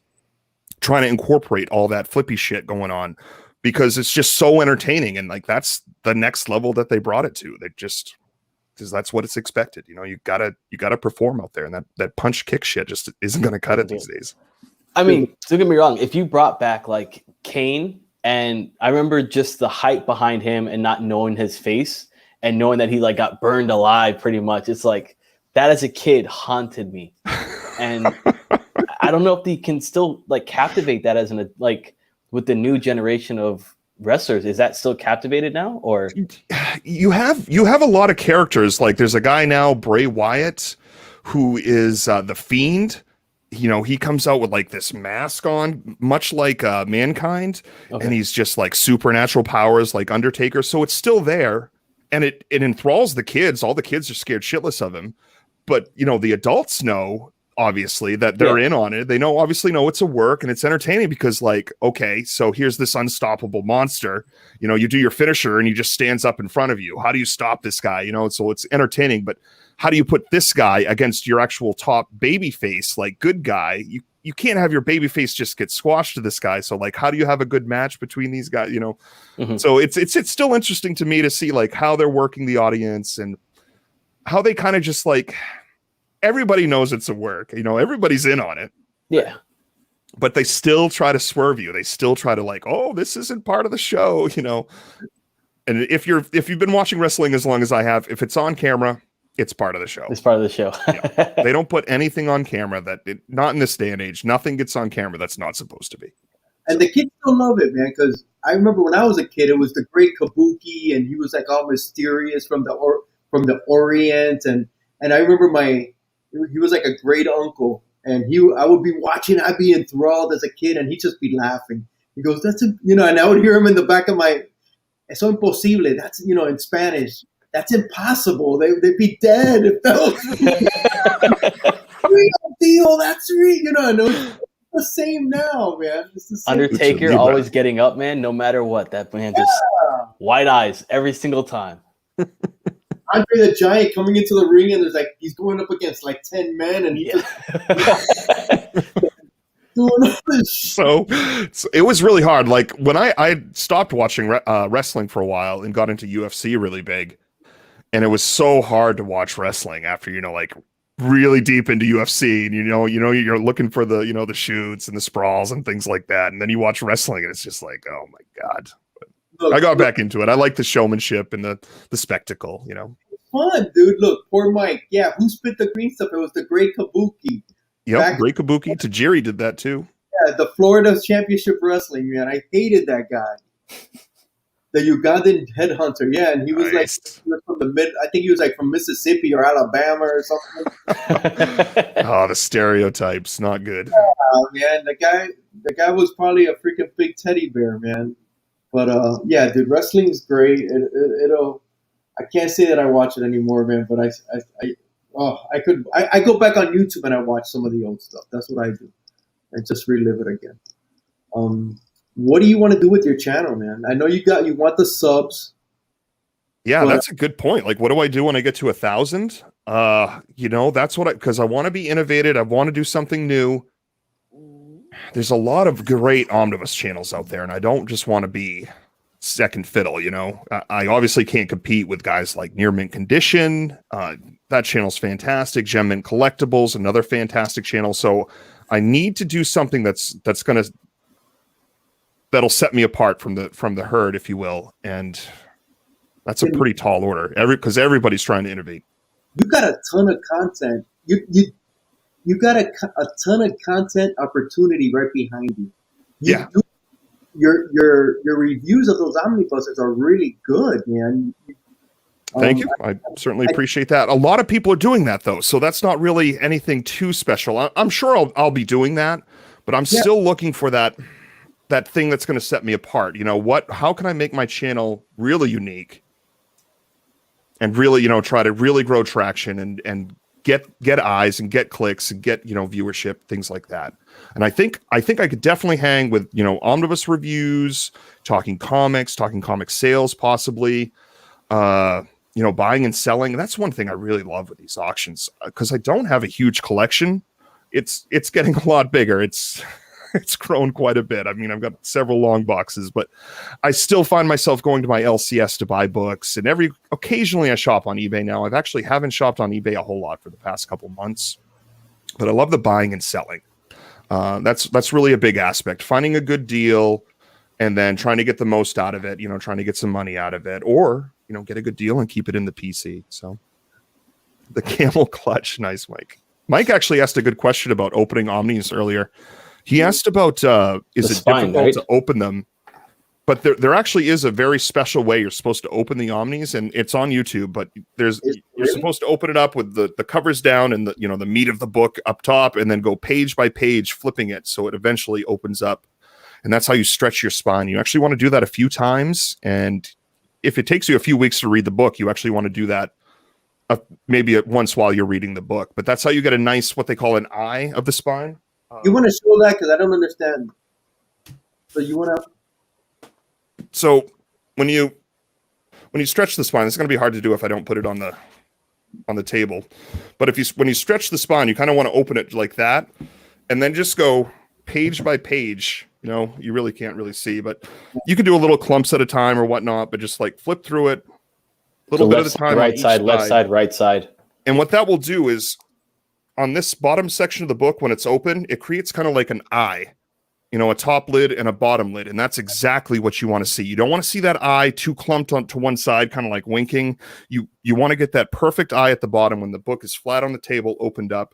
trying to incorporate all that flippy shit going on because it's just so entertaining. And like, that's the next level that they brought it to. They just, because that's what it's expected. You know, you gotta perform out there, and that punch kick shit just isn't going to cut it these days. I mean, don't get me wrong. If you brought back like Kane, and I remember just the hype behind him and not knowing his face, and knowing that he like got burned alive pretty much, it's like that as a kid haunted me. And I don't know if they can still like captivate that as an like with the new generation of wrestlers. Is that still captivated now? Or you have a lot of characters. Like there's a guy now, Bray Wyatt, who is the Fiend. You know, he comes out with like this mask on, much like Mankind, and he's just like supernatural powers like Undertaker. So it's still there. And it enthralls the kids. All the kids are scared shitless of him. But, you know, the adults know, obviously, that they're in on it. They obviously know it's a work and it's entertaining because, like, okay, so here's this unstoppable monster. You know, you do your finisher and he just stands up in front of you. How do you stop this guy? You know, so it's entertaining. But how do you put this guy against your actual top baby face, like good guy? You can't have your baby face just get squashed to this guy. So like, how do you have a good match between these guys? You know, so it's still interesting to me to see like how they're working the audience and how they kind of just like, everybody knows it's a work, you know, everybody's in on it. Yeah. But they still try to swerve you. They still try to like, oh, this isn't part of the show, you know? And if you've been watching wrestling as long as I have, if it's on camera, it's part of the show. It's part of the show. Yeah. They don't put anything on camera not in this day and age. Nothing gets on camera that's not supposed to be. And the kids still love it, man, because I remember when I was a kid, it was the great Kabuki, and he was like all mysterious from the Orient, and I remember he was like a great uncle, and I would be watching, I'd be enthralled as a kid, and he'd just be laughing. He goes, and I would hear him in the back of my, "Eso imposible," that's, in Spanish. That's impossible. They'd be dead if that was real deal. That's real. And the same now, man. It's the same. Undertaker always getting up, man. No matter what, that man just wide eyes every single time. Andre the Giant coming into the ring and there's like he's going up against like 10 men and he's just doing all this shit. So it was really hard. Like when I stopped watching wrestling for a while and got into UFC really big, and it was so hard to watch wrestling after like really deep into UFC, and you're looking for the the shoots and the sprawls and things like that, and then you watch wrestling and it's just like, oh my god. Look, I got back into it. I like the showmanship and the spectacle, Fun, dude. Look, poor Mike. Yeah, who spit the green stuff? It was the Great Kabuki. Yep, Great Kabuki. Tajiri did that too. Yeah, the Florida Championship Wrestling, man. I hated that guy. The Ugandan headhunter, yeah, and he was like from I think he was like from Mississippi or Alabama or something. Oh, the stereotypes, not good. Yeah, man, the guy was probably a freaking big teddy bear, man. But yeah, dude, wrestling's great. I can't say that I watch it anymore, man. But I go back on YouTube and I watch some of the old stuff. That's what I do, and just relive it again. What do you want to do with your channel, man? I know you want the subs. Yeah, that's a good point. Like, what do I do when I get to 1,000? That's because I want to be innovative. I want to do something new. There's a lot of great omnibus channels out there, and I don't just want to be second fiddle, I obviously can't compete with guys like Near Mint Condition. That channel's fantastic. Gem Mint Collectibles, another fantastic channel. So I need to do something that'll set me apart from the herd, if you will. And that's a pretty tall order. Because everybody's trying to innovate. You got a ton of content. You got a ton of content opportunity right behind you. Your reviews of those omnibuses are really good, man. Thank you. I certainly appreciate that. A lot of people are doing that though, so that's not really anything too special. I'm sure I'll be doing that, but I'm still looking for that thing that's going to set me apart. How can I make my channel really unique and really, try to really grow traction and get eyes and get clicks and get, viewership, things like that. And I think I could definitely hang with, omnibus reviews, talking comics sales, possibly, buying and selling. And that's one thing I really love with these auctions, because I don't have a huge collection. It's getting a lot bigger. It's grown quite a bit. I mean, I've got several long boxes, but I still find myself going to my LCS to buy books. And occasionally I shop on eBay now. I've actually haven't shopped on eBay a whole lot for the past couple months, but I love the buying and selling. That's really a big aspect. Finding a good deal and then trying to get the most out of it, trying to get some money out of it, or, get a good deal and keep it in the PC. So the camel clutch. Nice, Mike. Mike actually asked a good question about opening Omnis earlier. He asked about, is it difficult to open them? But there actually is a very special way you're supposed to open the Omnis, and it's on YouTube. But you're supposed to open it up with the covers down and the meat of the book up top, and then go page by page, flipping it so it eventually opens up. And that's how you stretch your spine. You actually want to do that a few times, and if it takes you a few weeks to read the book, you actually want to do that maybe once while you're reading the book. But that's how you get a nice, what they call an eye of the spine. You want to show that because I don't understand. So you want to. So when you stretch the spine, it's going to be hard to do if I don't put it on the table. But when you stretch the spine, you kind of want to open it like that, and then just go page by page. You really can't really see, but you can do a little clumps at a time or whatnot. But just like flip through it a little bit at a time. Right side, left side, right side. And what that will do is, on this bottom section of the book, when it's open, it creates kind of like an eye, a top lid and a bottom lid. And that's exactly what you want to see. You don't want to see that eye too clumped onto one side, kind of like winking. You want to get that perfect eye at the bottom when the book is flat on the table, opened up.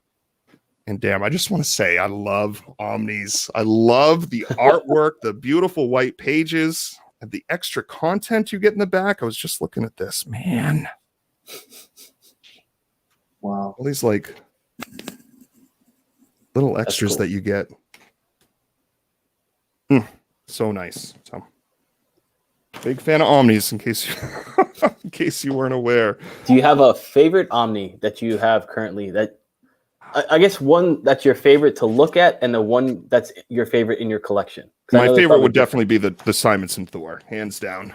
And damn, I just want to say, I love Omnis. I love the artwork, the beautiful white pages, and the extra content you get in the back. I was just looking at this, man. Wow. All these little extras that you get. So nice. So big fan of Omnis, in case you weren't aware. Do you have a favorite Omni that you have currently? That I guess one that's your favorite to look at, and the one that's your favorite in your collection. My favorite would definitely be the Simonson Thor, hands down.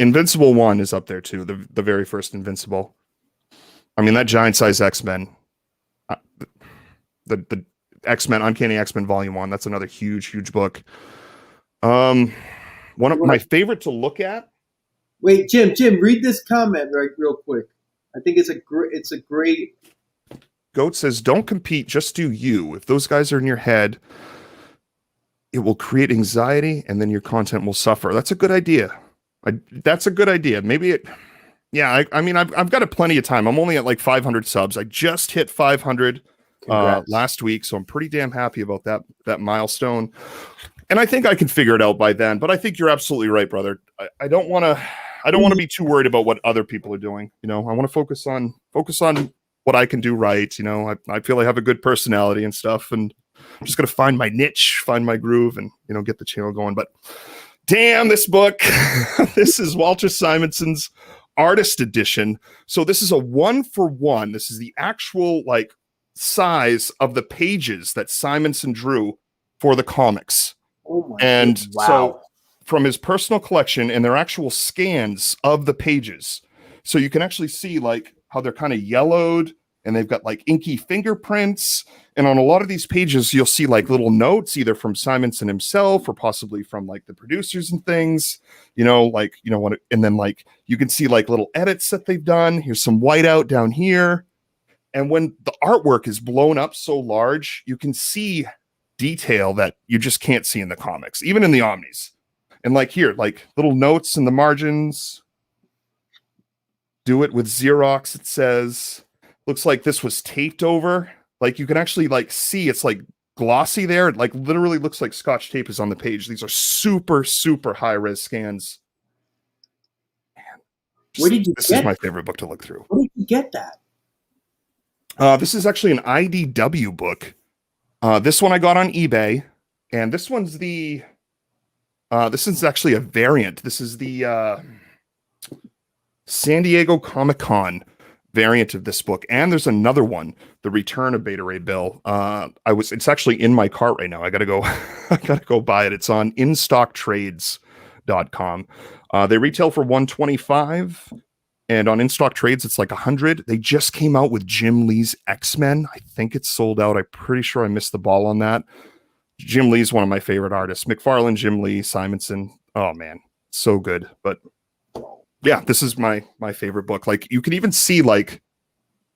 Invincible 1 is up there too. The very first Invincible. I mean, that giant size X-Men, the X-Men, Uncanny X-Men Volume 1. That's another huge book. One of my favorite to look at. Wait, Jim, read this comment real quick. I think it's a great. Goat says, "Don't compete, just do you. If those guys are in your head, it will create anxiety, and then your content will suffer." That's a good idea. That's a good idea. Maybe it. Yeah, I mean, I've got plenty of time. I'm only at like 500 subs. I just hit 500 last week, so I'm pretty damn happy about that milestone. And I think I can figure it out by then. But I think you're absolutely right, brother. I don't want to be too worried about what other people are doing. You know, I want to focus on what I can do right. You know, I feel I have a good personality and stuff, and I'm just gonna find my niche, find my groove, and get the channel going. But damn, this book. This is Walter Simonson's Artist Edition. So this is a 1-for-1. This is the actual like size of the pages that Simonson drew for the comics. Oh my and wow. So from his personal collection, and they're actual scans of the pages. So you can actually see like how they're kind of yellowed, and they've got like inky fingerprints. And on a lot of these pages, you'll see like little notes, either from Simonson himself or possibly from like the producers and things, and then like you can see like little edits that they've done. Here's some whiteout down here. And when the artwork is blown up so large, you can see detail that you just can't see in the comics, even in the Omnis. And like here, like little notes in the margins. Do it with Xerox, it says. Looks like this was taped over. Like you can actually like see it's like glossy there. It like literally looks like Scotch tape is on the page. These are super high res scans. Man, where did you this is my favorite book to look through. Where did you get that? This is actually an IDW book. This one I got on eBay, and this one's the this is actually a variant. This is the San Diego Comic-Con variant of this book, and there's another one, The Return of Beta Ray Bill. It's actually in my cart right now. I gotta go buy it. It's on instocktrades.com. They retail for $125, and on In Stock Trades it's like $100. They just came out with Jim Lee's X-Men. I think it's sold out. I'm pretty sure I missed the ball on that. Jim Lee's one of my favorite artists. McFarlane, Jim Lee, Simonson. Oh man, so good. But yeah, this is my favorite book. Like you can even see like,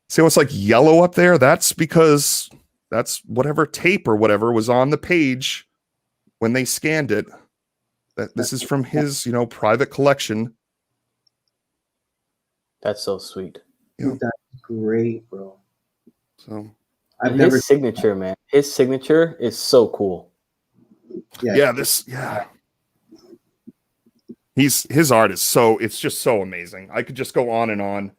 see what's like yellow up there? That's because that's whatever tape or whatever was on the page when they scanned it. That this is from his, private collection. That's so sweet. Yeah. That's great, bro. So his signature, man. His signature is so cool. Yeah. His art is it's just so amazing. I could just go on. And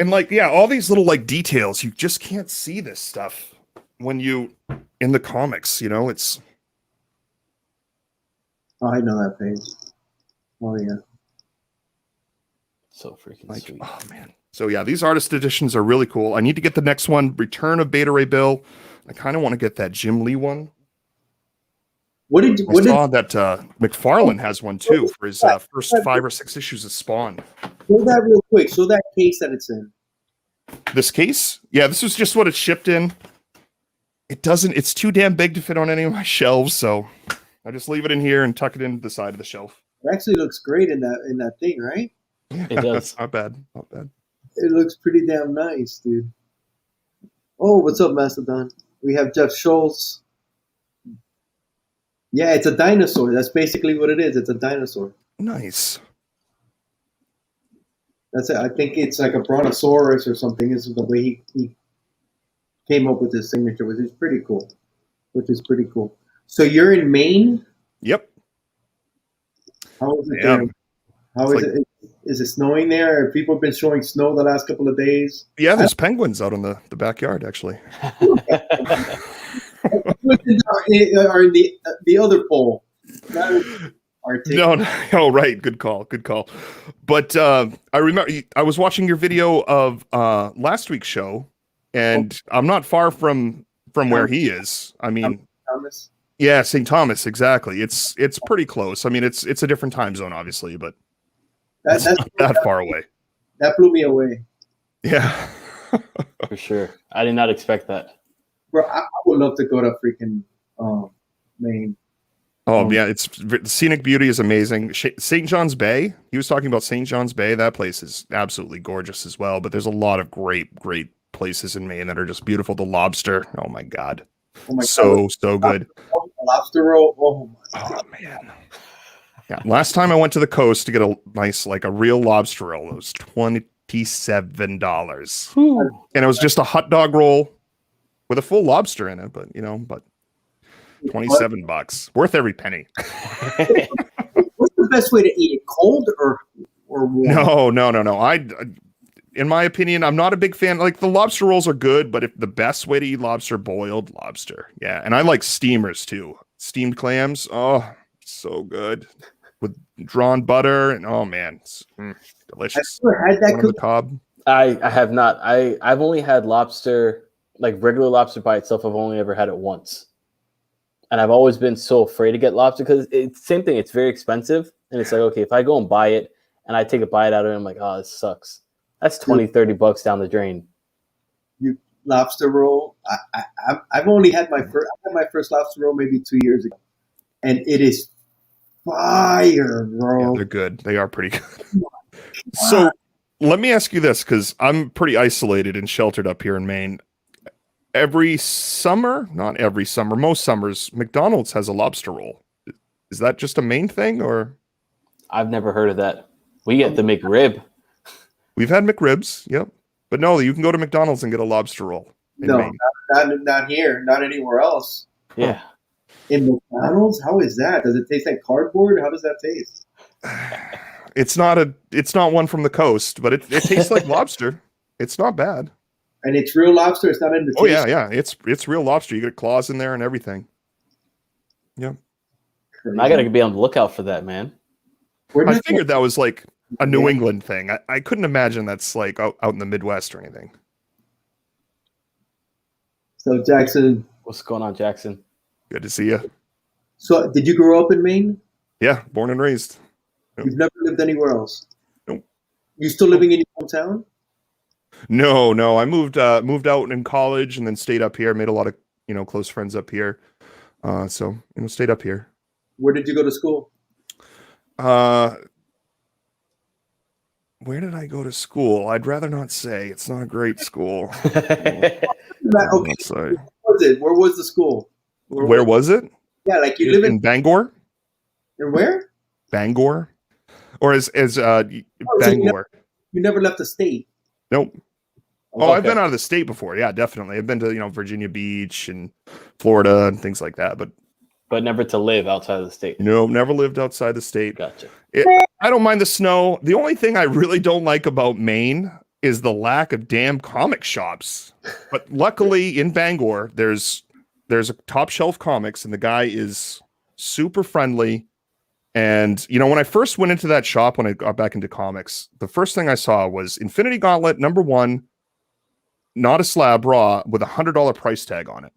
like, yeah, all these little like details, you just can't see this stuff when you in the comics, it's. Oh, I know that page. Oh yeah. So freaking Like, sweet. oh man. So yeah, these artist editions are really cool. I need to get the next one, Return of Beta Ray Bill. I kind of want to get that Jim Lee one. I saw that McFarlane has one too for his first 5 or 6 issues of Spawn. Show that real quick. Show that case that it's in. This case? Yeah, this was just what it shipped in. It's too damn big to fit on any of my shelves, so I just leave it in here and tuck it into the side of the shelf. It actually looks great in that thing, right? It does. Not bad. It looks pretty damn nice, dude. Oh, what's up, Mastodon? We have Jeff Schultz. Yeah, it's a dinosaur. That's basically what it is. It's a dinosaur. Nice. That's it. I think it's like a brontosaurus or something. This is the way he came up with his signature, which is pretty cool. So you're in Maine? Yep. How is it there? How is it? Is it snowing there? People have been showing snow the last couple of days. Yeah, there's penguins out in the backyard, actually. Or in the other pole. No, right. Good call. But I remember I was watching your video of last week's show, and I'm not far from where he is. I mean, Thomas. yeah, St. Thomas, exactly. It's pretty close. I mean, it's a different time zone, obviously, but it's not that far away. That blew me away. Yeah. For sure. I did not expect that. Bro, I would love to go to freaking Maine. Oh, yeah, the scenic beauty is amazing. St. John's Bay, he was talking about St. John's Bay. That place is absolutely gorgeous as well, but there's a lot of great places in Maine that are just beautiful. The lobster, oh my God. Oh my so good. Lobster roll, oh my God. Man. Yeah, last time I went to the coast to get a nice, like a real lobster roll, it was $27. And it was just a hot dog roll with a full lobster in it, but $27, worth every penny. What's the best way to eat it? Cold or warm? No. In my opinion, I'm not a big fan. Like the lobster rolls are good, but if the best way to eat lobster, boiled lobster. Yeah, and I like steamers too. Steamed clams, oh, so good with drawn butter and oh man, delicious. I've never had that. On the cob. I have not. I've only had lobster, like regular lobster by itself. I've only ever had it once. And I've always been so afraid to get lobster because it's the same thing. It's very expensive. And it's like, okay, if I go and buy it and I take a bite out of it, I'm like, oh, this sucks. That's $20-$30 down the drain. You lobster roll. I've only had my first lobster roll maybe 2 years ago. And it is fire, bro. Yeah, they're good. They are pretty good. So let me ask you this, because I'm pretty isolated and sheltered up here in Maine. Every summer, not every summer, most summers, McDonald's has a lobster roll. Is that just a Maine thing, or? I've never heard of that. We get the McRib. We've had McRibs, yep. But no, you can go to McDonald's and get a lobster roll. No, not here, not anywhere else. Yeah. In McDonald's? How is that? Does it taste like cardboard? How does that taste? It's not one from the coast, but it tastes like lobster. It's not bad. And it's real lobster. It's not in the. Oh yeah. It's real lobster. You get claws in there and everything. Yeah. I gotta be on the lookout for that, man. I figured that was like a New England thing. I couldn't imagine that's like out in the Midwest or anything. So Jackson, What's going on, Jackson? Good to see you. So did you grow up in Maine? Yeah, born and raised. Nope. You've never lived anywhere else? Nope. You still living in your hometown? No. I moved out in college and then stayed up here. Made a lot of close friends up here. So stayed up here. Where did you go to school? Where did I go to school? I'd rather not say. It's not a great school. Okay. Sorry. Where was the school? Where was it? Yeah, like you live in Bangor. In where? Bangor, or as Bangor. So you never left the state. Nope. Oh, Okay. I've been out of the state before. Yeah, definitely. I've been to Virginia Beach and Florida and things like that, But never to live outside of the state. no, never lived outside the state. Gotcha. I don't mind the snow. The only thing I really don't like about Maine is the lack of damn comic shops. But luckily in Bangor, there's a Top Shelf Comics, and the guy is super friendly. And when I first went into that shop, when I got back into comics, the first thing I saw was Infinity Gauntlet #1, not a slab, raw, with $100 price tag on it.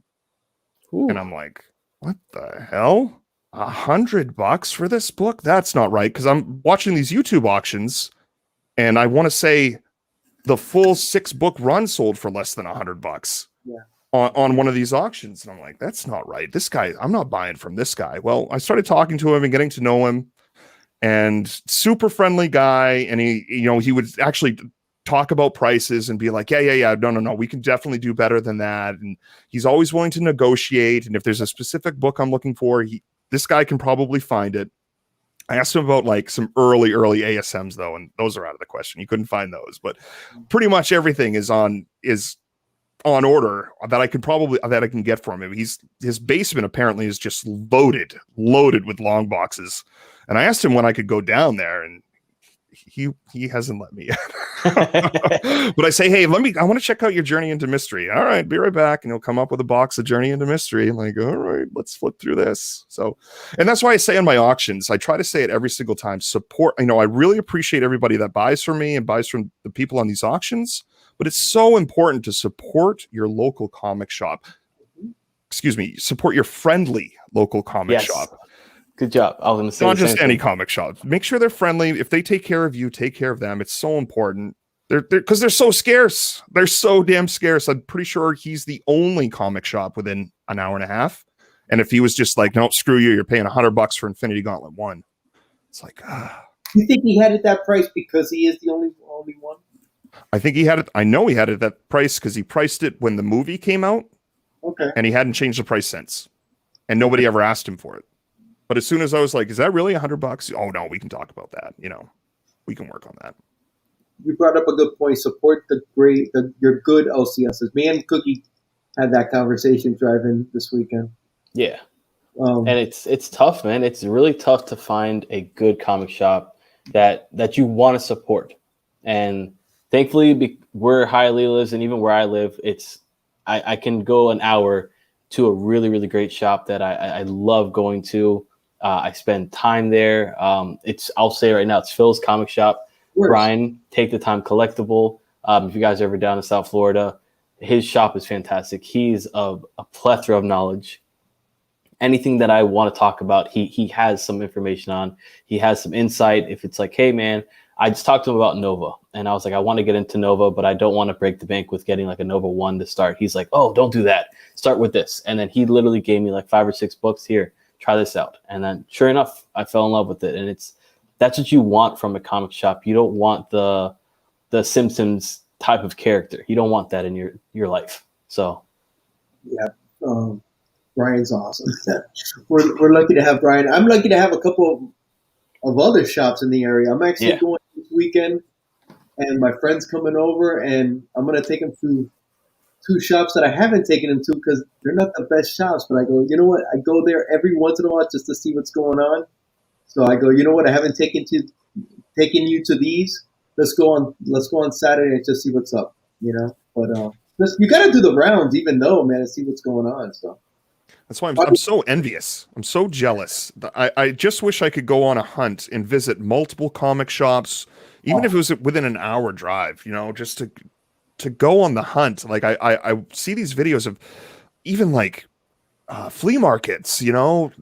Ooh. And I'm like, what the hell? $100 for this book? That's not right. Because I'm watching these YouTube auctions, and I want to say the full 6-book run sold for less than $100. Yeah. On one of these auctions. And I'm like, that's not right. This guy, I'm not buying from this guy. Well, I started talking to him and getting to know him, and super friendly guy. And he would actually talk about prices and be like, yeah. No. We can definitely do better than that. And he's always willing to negotiate. And if there's a specific book I'm looking for, this guy can probably find it. I asked him about like some early ASMs though, and those are out of the question. You couldn't find those, but pretty much everything is on order that I can get from him. His basement apparently is just loaded with long boxes. And I asked him when I could go down there, and he hasn't let me yet. But I say, hey, I want to check out your Journey into Mystery. All right, be right back. And he'll come up with a box of Journey into Mystery. I'm like, all right, let's flip through this. So, and that's why I say in my auctions, I try to say it every single time, support. I really appreciate everybody that buys from me and buys from the people on these auctions, but it's so important to support your local comic shop. Excuse me, support your friendly local comic shop. Good job. I was going to say not just any comic shop. Make sure they're friendly. If they take care of you, take care of them. It's so important. Because they're so scarce. They're so damn scarce. I'm pretty sure he's the only comic shop within an hour and a half. And if he was just like, no, screw you, you're paying $100 for Infinity Gauntlet 1. It's like, You think he had it that price because he is the only one? I think he had it. I know he had it at that price because he priced it when the movie came out. Okay. And he hadn't changed the price since. And nobody ever asked him for it. But as soon as I was like, is that really $100? Oh, no, we can talk about that. You know, we can work on that. You brought up a good point. Support your good LCSs. Me and Cookie had that conversation driving this weekend. Yeah. And it's tough, man. It's really tough to find a good comic shop that you want to support. And thankfully, where Hialeah lives and even where I live, I can go an hour to a really, really great shop that I love going to. I spend time there. I'll say right now, it's Phil's Comic Shop. Where's? Brian, Take the Time Collectible. If you guys are ever down in South Florida, his shop is fantastic. He's a plethora of knowledge. Anything that I want to talk about, he has some information on. He has some insight. If it's like, hey, man, I just talked to him about Nova. And I was like, I want to get into Nova, but I don't want to break the bank with getting like a Nova 1 to start. He's like, oh, don't do that. Start with this. And then he literally gave me like 5 or 6 books. Here, try this out. And then sure enough, I fell in love with it. And that's what you want from a comic shop. You don't want the Simpsons type of character. You don't want that in your life. So yeah, Brian's awesome. we're lucky to have Brian. I'm lucky to have a couple of other shops in the area. I'm actually going this weekend, and my friend's coming over, and I'm going to take him to 2 shops that I haven't taken him to because they're not the best shops. But I go, you know what? I go there every once in a while just to see what's going on. So I go, you know what? I haven't taken you to these. Let's go on Saturday and just see what's up. You know, but you got to do the rounds, even though, man, and see what's going on. So. That's why I'm so envious. I'm so jealous. I just wish I could go on a hunt and visit multiple comic shops, even if it was within an hour drive, you know, just to go on the hunt. Like I see these videos of even like flea markets, you know,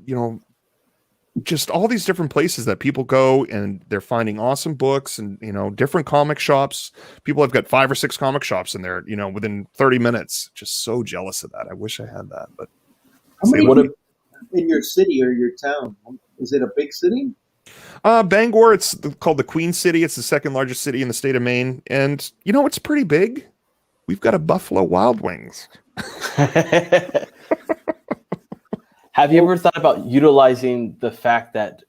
just all these different places that people go and they're finding awesome books and, you know, different comic shops. People have got 5 or 6 comic shops in there, you know, within 30 minutes. Just so jealous of that. I wish I had that, but. How many in your city or your town? Is it a big city? Bangor, it's called the Queen City. It's the 2nd largest city in the state of Maine. And, you know, it's pretty big. We've got a Buffalo Wild Wings. Have you ever thought about utilizing the fact that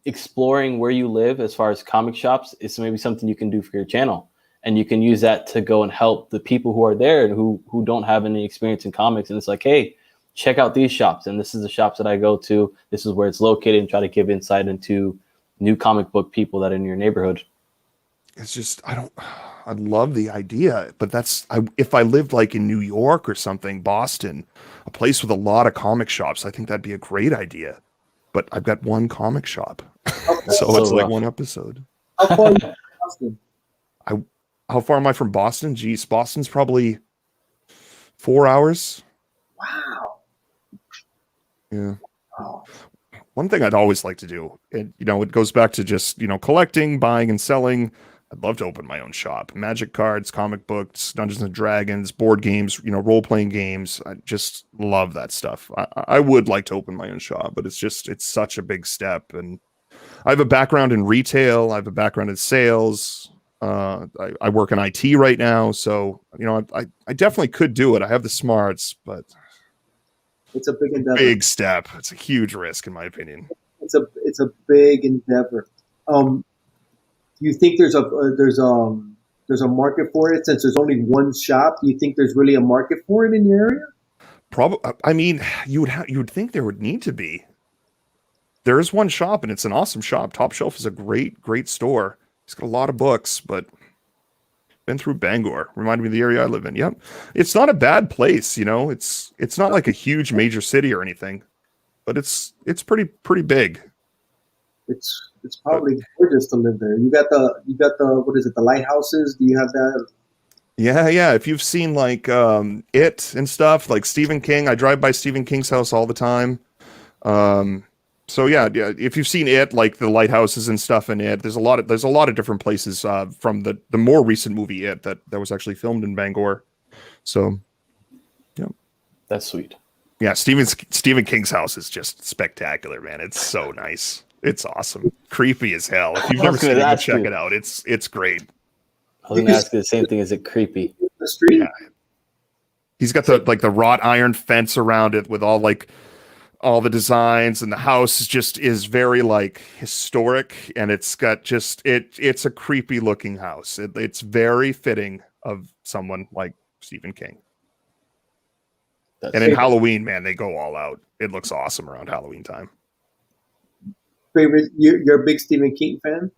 exploring where you live as far as comic shops is maybe something you can do for your channel? And you can use that to go and help the people who are there and who don't have any experience in comics. And it's like, hey, check out these shops. And this is the shops that I go to. This is where it's located, and try to give insight into new comic book people that are in your neighborhood. It's just, I love the idea, but if I lived like in New York or something, Boston, a place with a lot of comic shops, I think that'd be a great idea. But I've got 1 comic shop. So it's like 1 episode. How far are you from Boston? How far am I from Boston? Geez, Boston's probably 4 hours. Wow. Yeah. One thing I'd always like to do, and you know, it goes back to just, you know, collecting, buying and selling. I'd love to open my own shop. Magic cards, comic books, Dungeons and Dragons, board games, you know, role-playing games. I just love that stuff. I would like to open my own shop, but it's such a big step. And I have a background in retail. I have a background in sales. I work in IT right now. So, you know, I definitely could do it. I have the smarts, but it's a big endeavor. Big step. It's a huge risk, in my opinion. It's a big endeavor. Do you think there's a market for it since there's only 1 shop? Do you think there's really a market for it in your area? Probably. I mean, you would think there would need to be. There is 1 shop, and it's an awesome shop. Top Shelf is a great store. It's got a lot of books, but been through Bangor. Reminded me of the area I live in. Yep. It's not a bad place, you know. It's not like a huge major city or anything, but it's pretty big. It's probably gorgeous to live there. You got the what is it? The lighthouses? Do you have that? Yeah. If you've seen like It and stuff, like Stephen King, I drive by Stephen King's house all the time. So yeah. If you've seen It, like the lighthouses and stuff in It, there's a lot of different places from the more recent movie It that was actually filmed in Bangor. So yeah, That's sweet. yeah. Stephen King's house is just spectacular, man. It's so nice. It's awesome. Creepy as hell. If you've never seen it, go check it out. It's great. I was going to ask you the same thing. Is it creepy? The street. Yeah. He's got the wrought iron fence around it with all the designs, and the house is very like historic, and it's got it's a creepy looking house. It's very fitting of someone like Stephen King. And in Halloween, man, they go all out. It looks awesome around Halloween time. Favorite? You're a big Stephen King fan?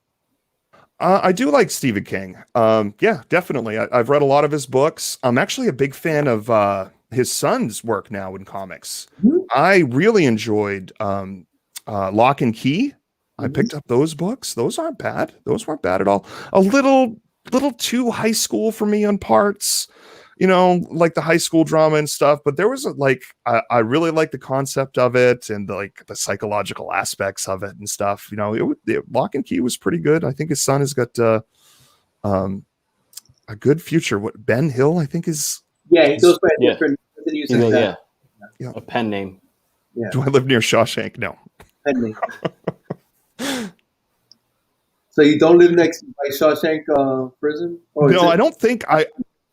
I do like Stephen King. Yeah, definitely. I've read a lot of his books. I'm actually a big fan of his son's work now in comics. Mm-hmm. I really enjoyed Lock and Key. Mm-hmm. I picked up those books. Those aren't bad. Those weren't bad at all. A little too high school for me on parts. Like the high school drama and stuff, but there was I really like the concept of it and the psychological aspects of it and stuff. Lock and Key was pretty good. I think his son has got a good future. What, Ben Hill, I think is. Yeah, he goes by a different. Yeah, a pen name. Yeah. Do I live near Shawshank? No. Pen name. So you don't live next by Shawshank prison? No, I don't think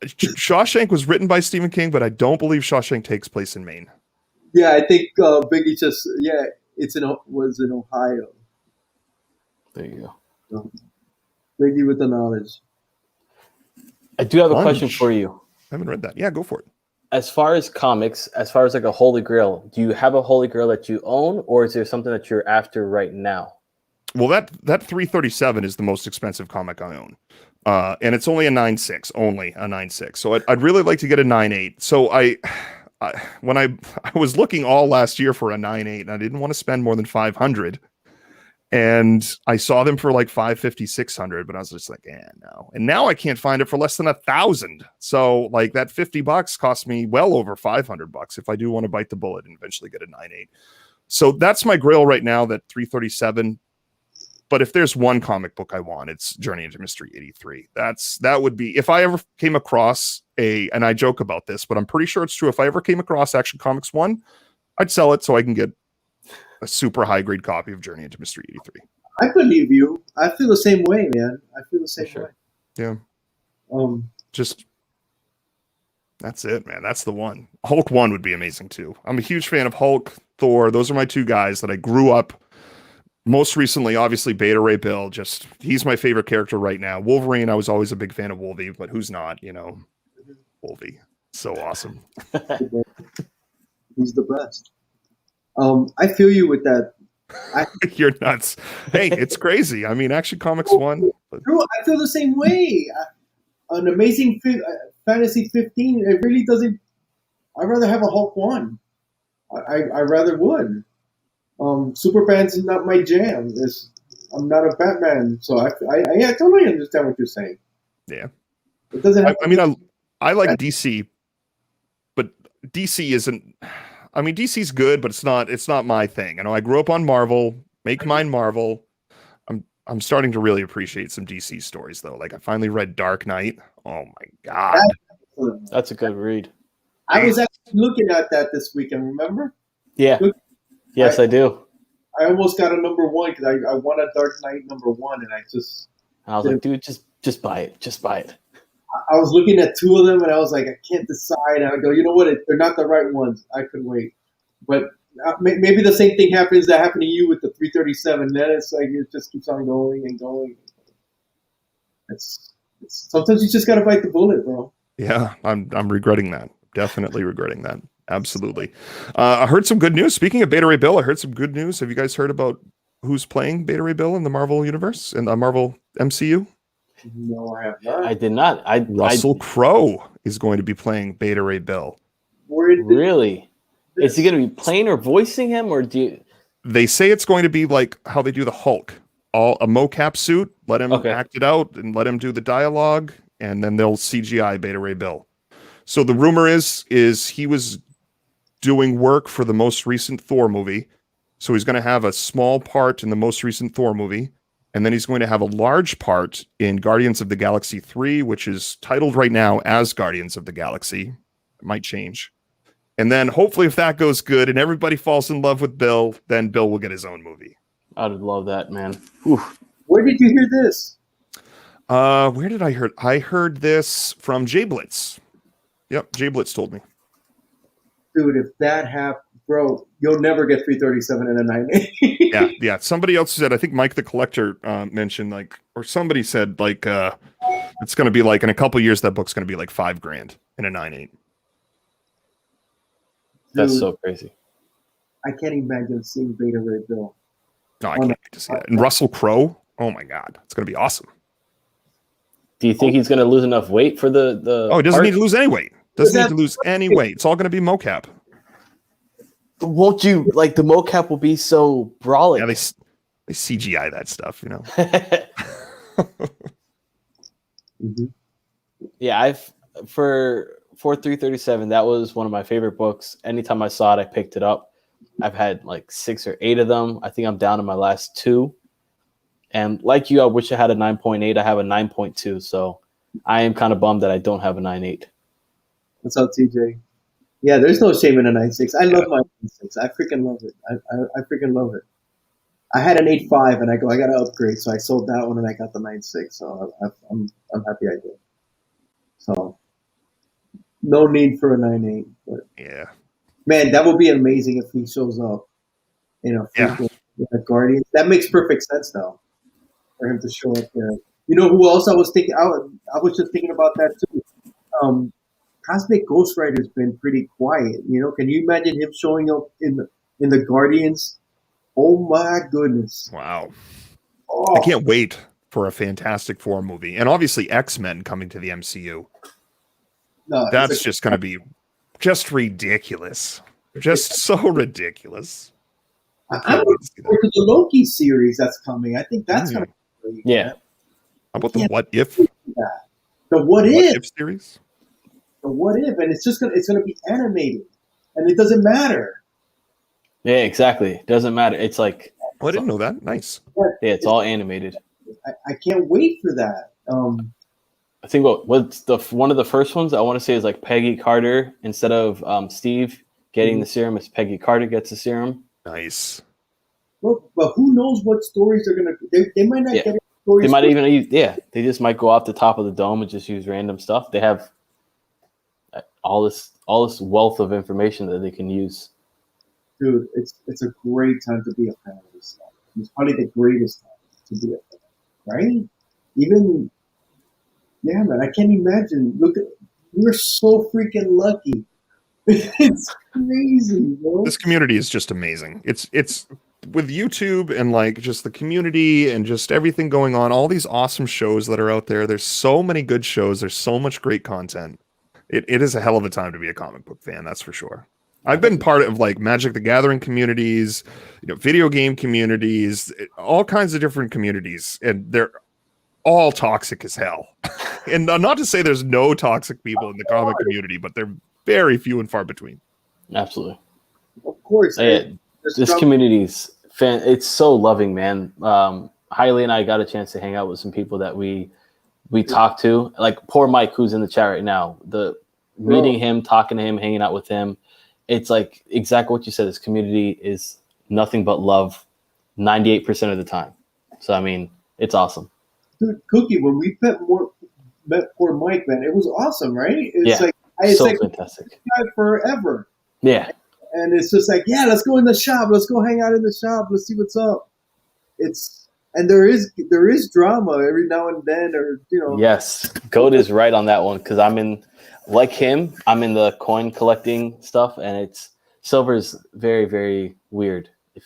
Shawshank was written by Stephen King, but I don't believe Shawshank takes place in Maine. Yeah, I think Biggie was in Ohio. There you go. Biggie with the knowledge. I do have a question for you. I haven't read that. Yeah, go for it. As far as comics, as far as like a holy grail, do you have a holy grail that you own, or is there something that you're after right now? Well, that 337 is the most expensive comic I own. And it's only a 9.6, only a 9.6. So I'd really like to get a 9.8. So when I was looking all last year for a 9.8, and I didn't want to spend more than 500, and I saw them for like 550, 600, but I was just like, no. And now I can't find it for less than 1,000. So like that $50 cost me well over $500 if I do want to bite the bullet and eventually get a 9.8. So that's my grail right now, that 337. But if there's one comic book I want, it's Journey into Mystery 83. That would be, if I ever came across and I joke about this, but I'm pretty sure it's true. If I ever came across Action Comics 1, I'd sell it so I can get a super high grade copy of Journey into Mystery 83. I believe you. I feel the same way, man. I feel the same way. Yeah. Just that's it, man. That's the one. Hulk 1 would be amazing too. I'm a huge fan of Hulk, Thor. Those are my two guys that I grew up. Most recently, obviously, Beta Ray Bill. He's my favorite character right now. Wolverine, I was always a big fan of Wolvie, but who's not? Wolvie, so awesome. He's the best. I feel you with that. You're nuts. Hey, it's crazy. I mean, Action Comics 1. Bro, I feel the same way. An Amazing Fantasy 15. It really doesn't. I'd rather have a Hulk 1. I rather would. Superman's not my jam. I'm not a Batman, so I totally understand what you're saying. Yeah, it doesn't. I like DC, but DC isn't. I mean, DC's good, but it's not my thing. I grew up on Marvel. Make mine Marvel. I'm starting to really appreciate some DC stories though. Like I finally read Dark Knight. Oh my god, that's a good read. I was actually looking at that this weekend. Remember? Yeah. Yes, I do. I almost got a number 1 because I want a Dark Knight number 1, and I was like, dude, just buy it. Just buy it. I was looking at 2 of them, and I was like, I can't decide. And I go, you know what? They're not the right ones. I could wait. But maybe the same thing happened to you with the 337. Then it's like it just keeps on going and going. Sometimes you just got to bite the bullet, bro. Yeah, I'm regretting that. Definitely regretting that. Absolutely. I heard some good news. Speaking of Beta Ray Bill, I heard some good news. Have you guys heard about who's playing Beta Ray Bill in the Marvel universe, in the Marvel MCU? No, I have not. I did not. Russell Crowe is going to be playing Beta Ray Bill. Really? Is he going to be playing or voicing him, or do you... They say it's going to be like how they do the Hulk. A mocap suit, let him act it out and let him do the dialogue. and then they'll CGI Beta Ray Bill. So the rumor is he was doing work for the most recent Thor movie. So he's going to have a small part in the most recent Thor movie, and then he's going to have a large part in Guardians of the Galaxy 3, which is titled right now as Guardians of the Galaxy. It might change. And then hopefully if that goes good and everybody falls in love with Bill, then Bill will get his own movie. I would love that, man. Whew. Where did you hear this? Where did I hear? I heard this from Jay Blitz. Yep, Jay Blitz told me. Dude, if that happened, bro, you'll never get 337 in a 9.8. Yeah. Somebody else said, I think Mike the Collector mentioned, like, or somebody said, like, it's going to be like, in a couple years, that book's going to be like $5,000 in a 9.8. That's so crazy. I can't imagine seeing Beta Ray Bill. No, I can't wait to see that. And Russell Crowe, oh my God, it's going to be awesome. Do you think he's going to lose enough weight for the Oh, he doesn't part? need to lose any weight. Doesn't need to lose any weight. It's all going to be mocap. Won't you, like, the mocap will be so brawling? Yeah, they CGI that stuff, you know. Mm-hmm. Yeah, for 337, that was one of my favorite books. Anytime I saw it, I picked it up. I've had like 6 or 8 of them. I think I'm down to my last 2. And like you, I wish I had a 9.8. I have a 9.2, so I am kind of bummed that I don't have a 9.8. What's up, TJ? Yeah, there's no shame in a 9.6. I love my 9.6. I freaking love it. I freaking love it. I had an 8.5, and I got to upgrade, so I sold that one, and I got the 9.6. So I'm happy I did. So no need for a 9.8. But Yeah. man, that would be amazing if he shows up. With the Guardians. That makes perfect sense, though, for him to show up there. You know who else I was thinking? I was just thinking about that too. Cosmic Ghost Rider's been pretty quiet. You know, can you imagine him showing up in the Guardians? Oh my goodness! Wow. Oh. I can't wait for a Fantastic Four movie, and obviously X-Men coming to the MCU. No, That's just going to be just ridiculous. Just so ridiculous. I'm looking forward to the Loki series that's coming. I think that's going to be great. Yeah. How about the What If? The What If series? The What If, and it's gonna be animated, and it doesn't matter. Yeah, exactly. It doesn't matter. It's like, Oh, I didn't know that. Nice. yeah, it's all animated. I can't wait for that. I think what's one of the first ones I want to say is like Peggy Carter instead of Steve getting the serum. It's Peggy Carter gets the serum. Nice. Well, but who knows what stories they're gonna? They might not get stories. They might even use. Yeah, they just might go off the top of the dome and just use random stuff. They have all this wealth of information that they can use. Dude, it's a great time to be a fan of this stuff. It's probably the greatest time to be a fan, right? Even, yeah, man, I can't imagine. We're so freaking lucky. It's crazy, bro. This community is just amazing. It's with YouTube and like just the community and just everything going on, all these awesome shows that are out there. There's so many good shows. There's so much great content. It is a hell of a time to be a comic book fan, that's for sure. I've been part of like Magic the Gathering communities, video game communities, all kinds of different communities, and they're all toxic as hell. And not to say there's no toxic people in the comic community, but they're very few and far between. Absolutely. Of course. This community's it's so loving, man. Hialeah and I got a chance to hang out with some people that we talked to, like poor Mike, who's in the chat right now. Meeting him, talking to him, hanging out with him. It's like exactly what you said. This community is nothing but love 98% of the time. So, I mean, it's awesome. Dude, Cookie, when we met poor Mike, man, it was awesome, right? It's fantastic. Forever. Yeah. And it's just like, yeah, let's go in the shop. Let's go hang out in the shop. Let's see what's up. And there is drama every now and then, or Yes, Goat is right on that one because I'm in the coin collecting stuff, and Silver's very, very weird. If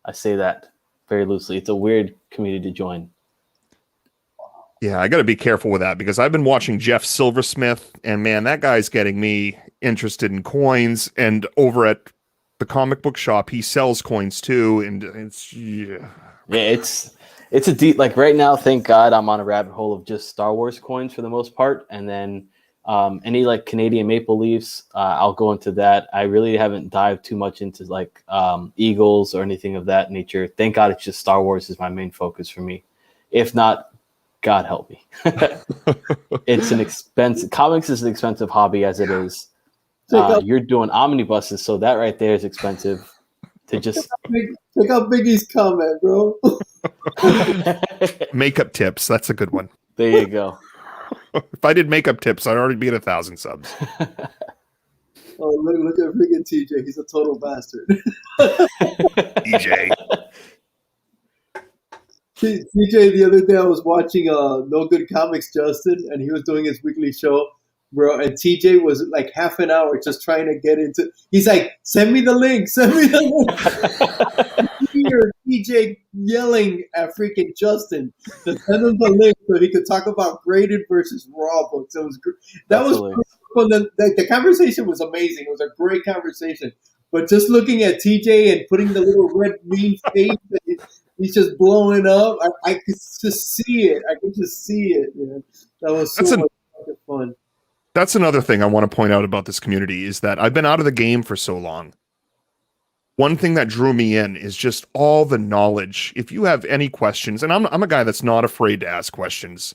I say that very loosely, it's a weird community to join. Yeah, I got to be careful with that because I've been watching Jeff Silversmith, and man, that guy's getting me interested in coins. And over at the comic book shop, he sells coins too, and it's It's a deep, like right now, thank God I'm on a rabbit hole of just Star Wars coins for the most part. And then any like Canadian Maple Leafs, I'll go into that. I really haven't dived too much into like Eagles or anything of that nature. Thank God it's just Star Wars is my main focus for me. If not, God help me. It's an expensive, comics is an expensive hobby as it is. You're doing omnibuses, so that right there is expensive to just check out Biggie's comment, bro. Makeup tips. That's a good one. There you go. If I did makeup tips, I'd already be at 1,000 subs. Oh, look at freaking TJ. He's a total bastard. DJ. TJ, the other day I was watching No Good Comics Justin, and he was doing his weekly show, bro. And TJ was like half an hour just trying to get into. He's like, "Send me the link. Send me the link." You hear TJ yelling at freaking Justin to send him the link so he could talk about graded versus raw books. It was that Absolutely. was fun. The conversation was amazing. It was a great conversation. But just looking at TJ and putting the little red mean face, he's just blowing up. I could just see it. I could just see it. Man. That was so much fucking fun. That's another thing I want to point out about this community is that I've been out of the game for so long. One thing that drew me in is just all the knowledge. If you have any questions, and I'm a guy that's not afraid to ask questions.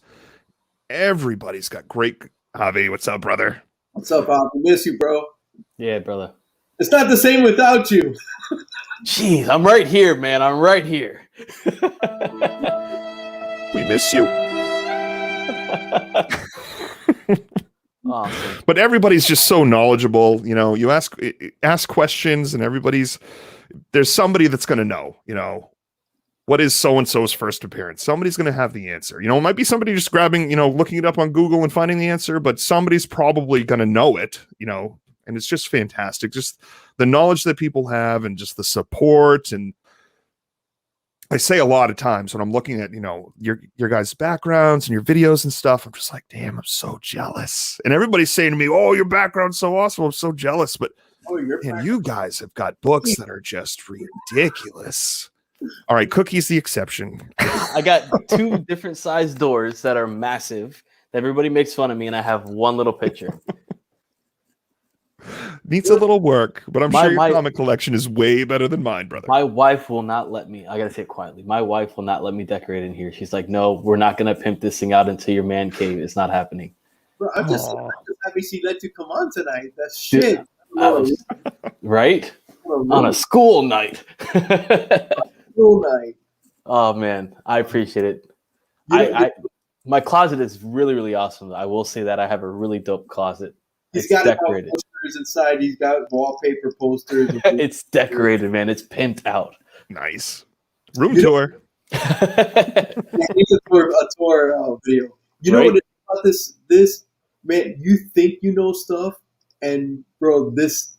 Everybody's got great. Javi, what's up, brother? What's up, Bob? I miss you, bro. Yeah, brother. It's not the same without you. Jeez, I'm right here, man. I'm right here. We miss you. Awesome. But everybody's just so knowledgeable. You know, you ask questions, and there's somebody that's going to know. You know, what is so and so's first appearance? Somebody's going to have the answer. You know, it might be somebody just grabbing, you know, looking it up on Google and finding the answer, but somebody's probably going to know it. You know. And it's just fantastic. Just the knowledge that people have and just the support. And I say a lot of times when I'm looking at, you know, your guys' backgrounds and your videos and stuff, I'm just like, damn, I'm so jealous. And everybody's saying to me, oh, your background's so awesome. I'm so jealous. But man, you guys have got books that are just ridiculous. All right, Cookie's the exception. I got 2 different size doors that are massive. Everybody makes fun of me, and I have one little picture. Needs a little work, but I'm sure your comic collection is way better than mine, brother. My wife will not let me. I gotta say it quietly. My wife will not let me decorate in here. She's like, "No, we're not gonna pimp this thing out into your man cave. It's not happening." Bro, I'm just happy she let you come on tonight. That's shit. Right? On a school night. School night. Oh man, I appreciate it. My closet is really, really awesome. I will say that I have a really dope closet. He's got decorated posters inside. He's got wallpaper posters. It's decorated, man. It's pimped out. Nice. Room tour. Yeah, he's a tour video. You know what it is about this man? You think you know stuff, and bro, this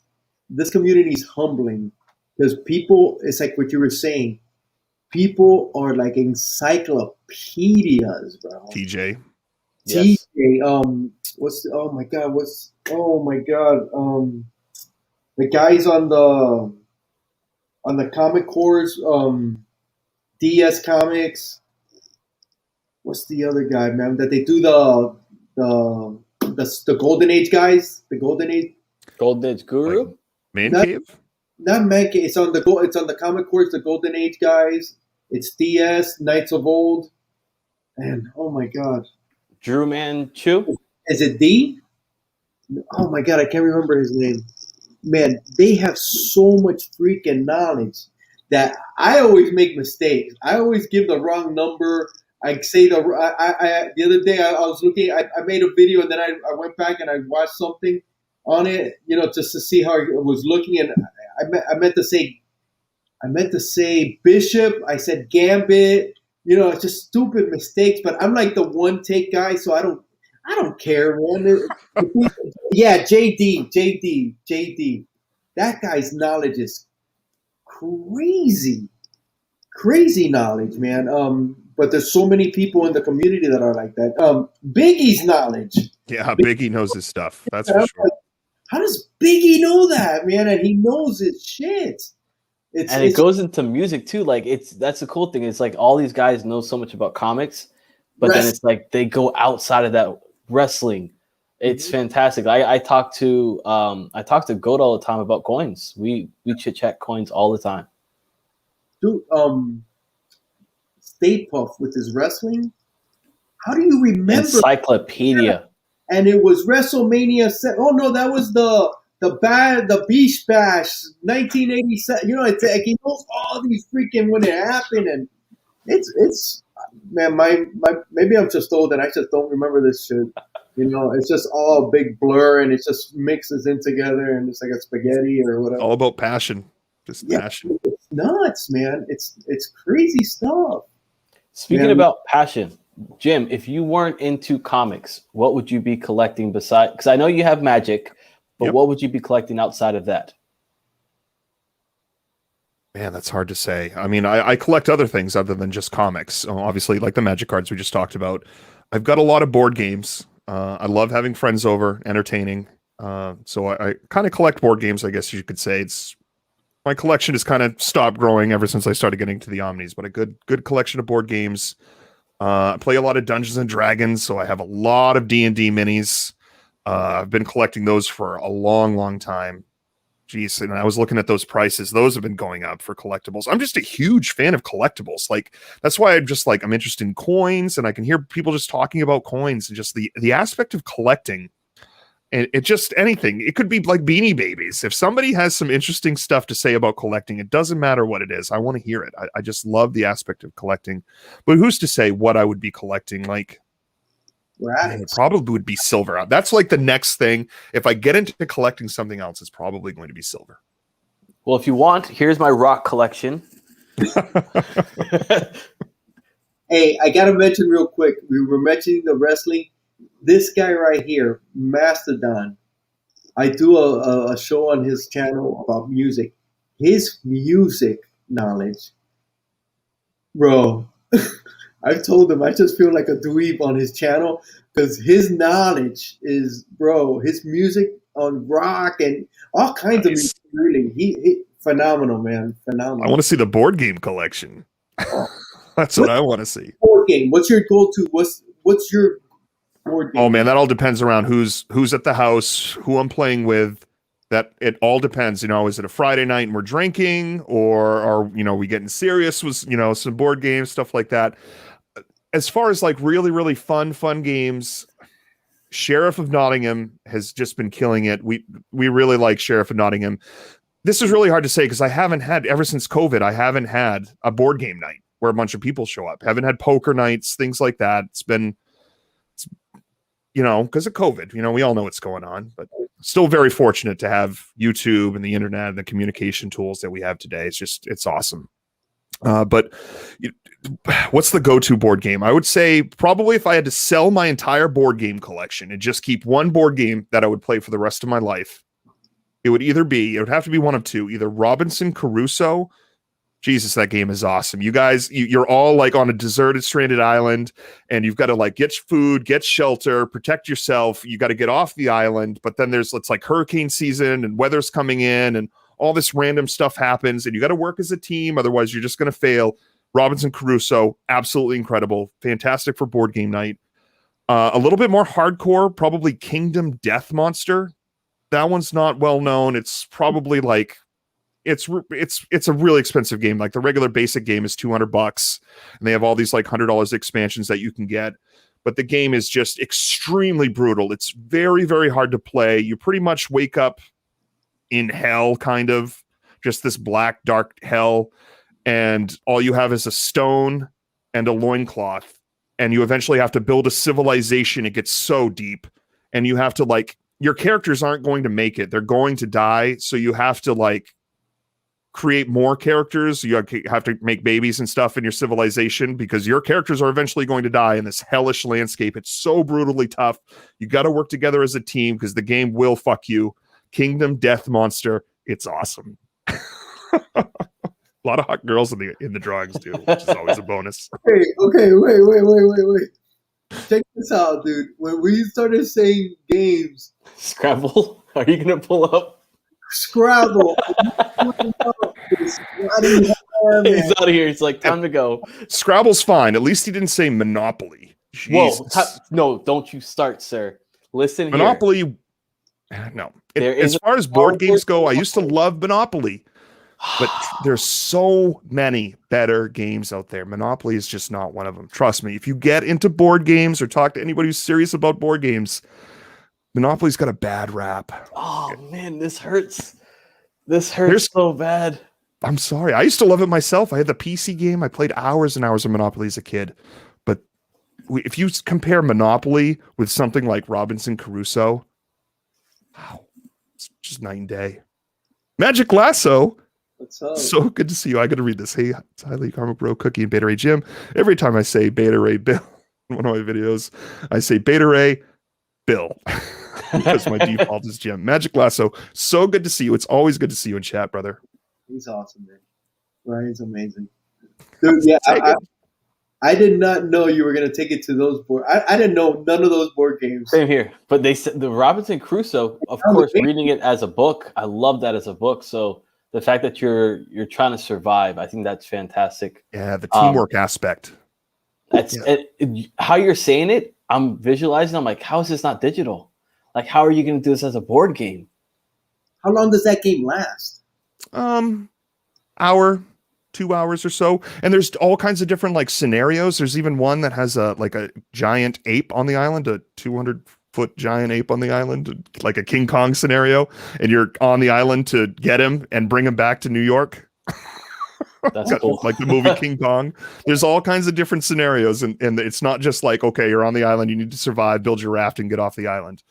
community is humbling because people. It's like what you were saying. People are like encyclopedias, bro. TJ. Yes. The guys on the Comic Cores, DS Comics. What's the other guy, man? That they do the Golden Age guys, the Golden Age Guru, like Man Cave. Not Man Cave. It's on the Comic Cores, the Golden Age guys. It's DS Knights of Old, and oh my god. Drew Manchu? Is it D? Oh my god, I can't remember his name. Man, they have so much freaking knowledge that I always make mistakes. I always give the wrong number. I say the other day I was looking. I made a video and then I went back and I watched something on it, you know, just to see how it was looking. And I meant to say Bishop. I said Gambit. You know, it's just stupid mistakes. But I'm like the one take guy, so I don't care, man. Yeah, JD. That guy's knowledge is crazy knowledge, man. But there's so many people in the community that are like that. Biggie's knowledge. Yeah, Biggie knows his stuff. That's for sure. Like, how does Biggie know that, man? And he knows his shit. It goes into music too. Like that's the cool thing. It's like all these guys know so much about comics, but then it's like they go outside of that wrestling. It's fantastic. I talk to Goat all the time about coins. We chit chat coins all the time. Dude, Stay Puft with his wrestling. How do you remember? Encyclopedia. And it was WrestleMania. Oh no, that was the Beach Bash 1987. You know, it's like he knows all these freaking when it happened, and it's man, my maybe I'm just old and I just don't remember this shit. You know, it's just all a big blur and it just mixes in together and it's like a spaghetti or whatever. All about passion, just passion. It's nuts, man. It's crazy stuff. Speaking about passion, Jim, if you weren't into comics, what would you be collecting besides? Because I know you have Magic, but what would you be collecting outside of that? Man, that's hard to say. I mean, I collect other things other than just comics. Obviously, like the Magic cards we just talked about. I've got a lot of board games. I love having friends over, entertaining. So I kind of collect board games, I guess you could say. My collection has kind of stopped growing ever since I started getting to the Omnis, but a good collection of board games. I play a lot of Dungeons and Dragons, so I have a lot of D&D minis. I've been collecting those for a long time. Jeez, and I was looking at those prices. Those have been going up for collectibles. I'm just a huge fan of collectibles. Like, that's why I'm interested in coins, and I can hear people just talking about coins and just the aspect of collecting. And it just anything. It could be like Beanie Babies. If somebody has some interesting stuff to say about collecting, it doesn't matter what it is. I want to hear it. I just love the aspect of collecting. But who's to say what I would be collecting? Like, it probably would be silver. That's like the next thing. If I get into collecting something else, it's probably going to be silver. Well, if you want, here's my rock collection. Hey, I got to mention real quick. We were mentioning the wrestling. This guy right here, Mastodon, I do a show on his channel about music. His music knowledge, bro. I've told him I just feel like a dweeb on his channel because his knowledge is, bro, his music on rock and all kinds of music, really. He phenomenal, man. Phenomenal. I want to see the board game collection. That's what I want to see. Board game. What's your go-to? What's your board game? Oh man, that all depends around who's at the house, who I'm playing with. That it all depends. You know, is it a Friday night and we're drinking, or are we getting serious with some board games, stuff like that. As far as like really fun games, Sheriff of Nottingham has just been killing it. We really like Sheriff of Nottingham. This is really hard to say because I haven't had, ever since COVID, I haven't had a board game night where a bunch of people show up. Haven't had poker nights, things like that. It's because of COVID. We all know what's going on, but still very fortunate to have YouTube and the internet and the communication tools that we have today. It's awesome. But what's the go-to board game? I would say probably if I had to sell my entire board game collection and just keep one board game that I would play for the rest of my life, it would have to be one of two, either Robinson Crusoe. Jesus, that game is awesome. You guys, you're all like on a deserted, stranded island, and you've got to like get food, get shelter, protect yourself. You got to get off the island, but then it's like hurricane season and weather's coming in and all this random stuff happens, and you got to work as a team. Otherwise, you're just going to fail. Robinson Crusoe, absolutely incredible. Fantastic for board game night. A little bit more hardcore, probably Kingdom Death Monster. That one's not well known. It's probably like, it's a really expensive game. Like the regular basic game is $200, and they have all these like $100 expansions that you can get. But the game is just extremely brutal. It's very, very hard to play. You pretty much wake up in hell, kind of just this black, dark hell. And all you have is a stone and a loincloth. And you eventually have to build a civilization. It gets so deep. And you have to your characters aren't going to make it. They're going to die. So you have to create more characters. You have to make babies and stuff in your civilization because your characters are eventually going to die in this hellish landscape. It's so brutally tough. You got to work together as a team because the game will fuck you. Kingdom Death Monster. It's awesome. A lot of hot girls in the drawings too, which is always a bonus. Okay, wait. Check this out, dude. When we started saying games, Scrabble, are you gonna pull up? Scrabble. He's out of here. It's like time to go. Scrabble's fine. At least he didn't say Monopoly. Whoa! Jesus. No, don't you start, sir. Listen here. Monopoly. No. As far as board games go, I used to love Monopoly, but there's so many better games out there. Monopoly is just not one of them. Trust me. If you get into board games or talk to anybody who's serious about board games, Monopoly's got a bad rap. Oh man, this hurts. This hurts so bad. I'm sorry. I used to love it myself. I had the PC game. I played hours and hours of Monopoly as a kid. But if you compare Monopoly with something like Robinson Crusoe, wow, it's just night and day. Magic Lasso. What's up? So good to see you. I got to read this. Hey, it's Hialeah Comic Bro, Cookie, and Beta Ray Jim. Every time I say Beta Ray Bill in one of my videos, I say Beta Ray Bill because my default is Jim. Magic Lasso. So good to see you. It's always good to see you in chat, brother. He's awesome, man. Ryan's amazing. Dude, yeah, I did not know you were going to take it to those board. I didn't know none of those board games. Same here. But they said the Robinson Crusoe, of course, reading it as a book, I love that as a book. So the fact that you're trying to survive, I think that's fantastic. Yeah, the teamwork aspect. That's how you're saying it. I'm visualizing. I'm like, how is this not digital? Like, how are you going to do this as a board game? How long does that game last? Hour, 2 hours or so. And there's all kinds of different like scenarios. There's even one that has a giant ape on the island, a 200-foot giant ape on the island, like a King Kong scenario. And you're on the island to get him and bring him back to New York. That's cool. Like the movie King Kong. There's all kinds of different scenarios. And it's not just like, okay, you're on the island, you need to survive, build your raft and get off the island.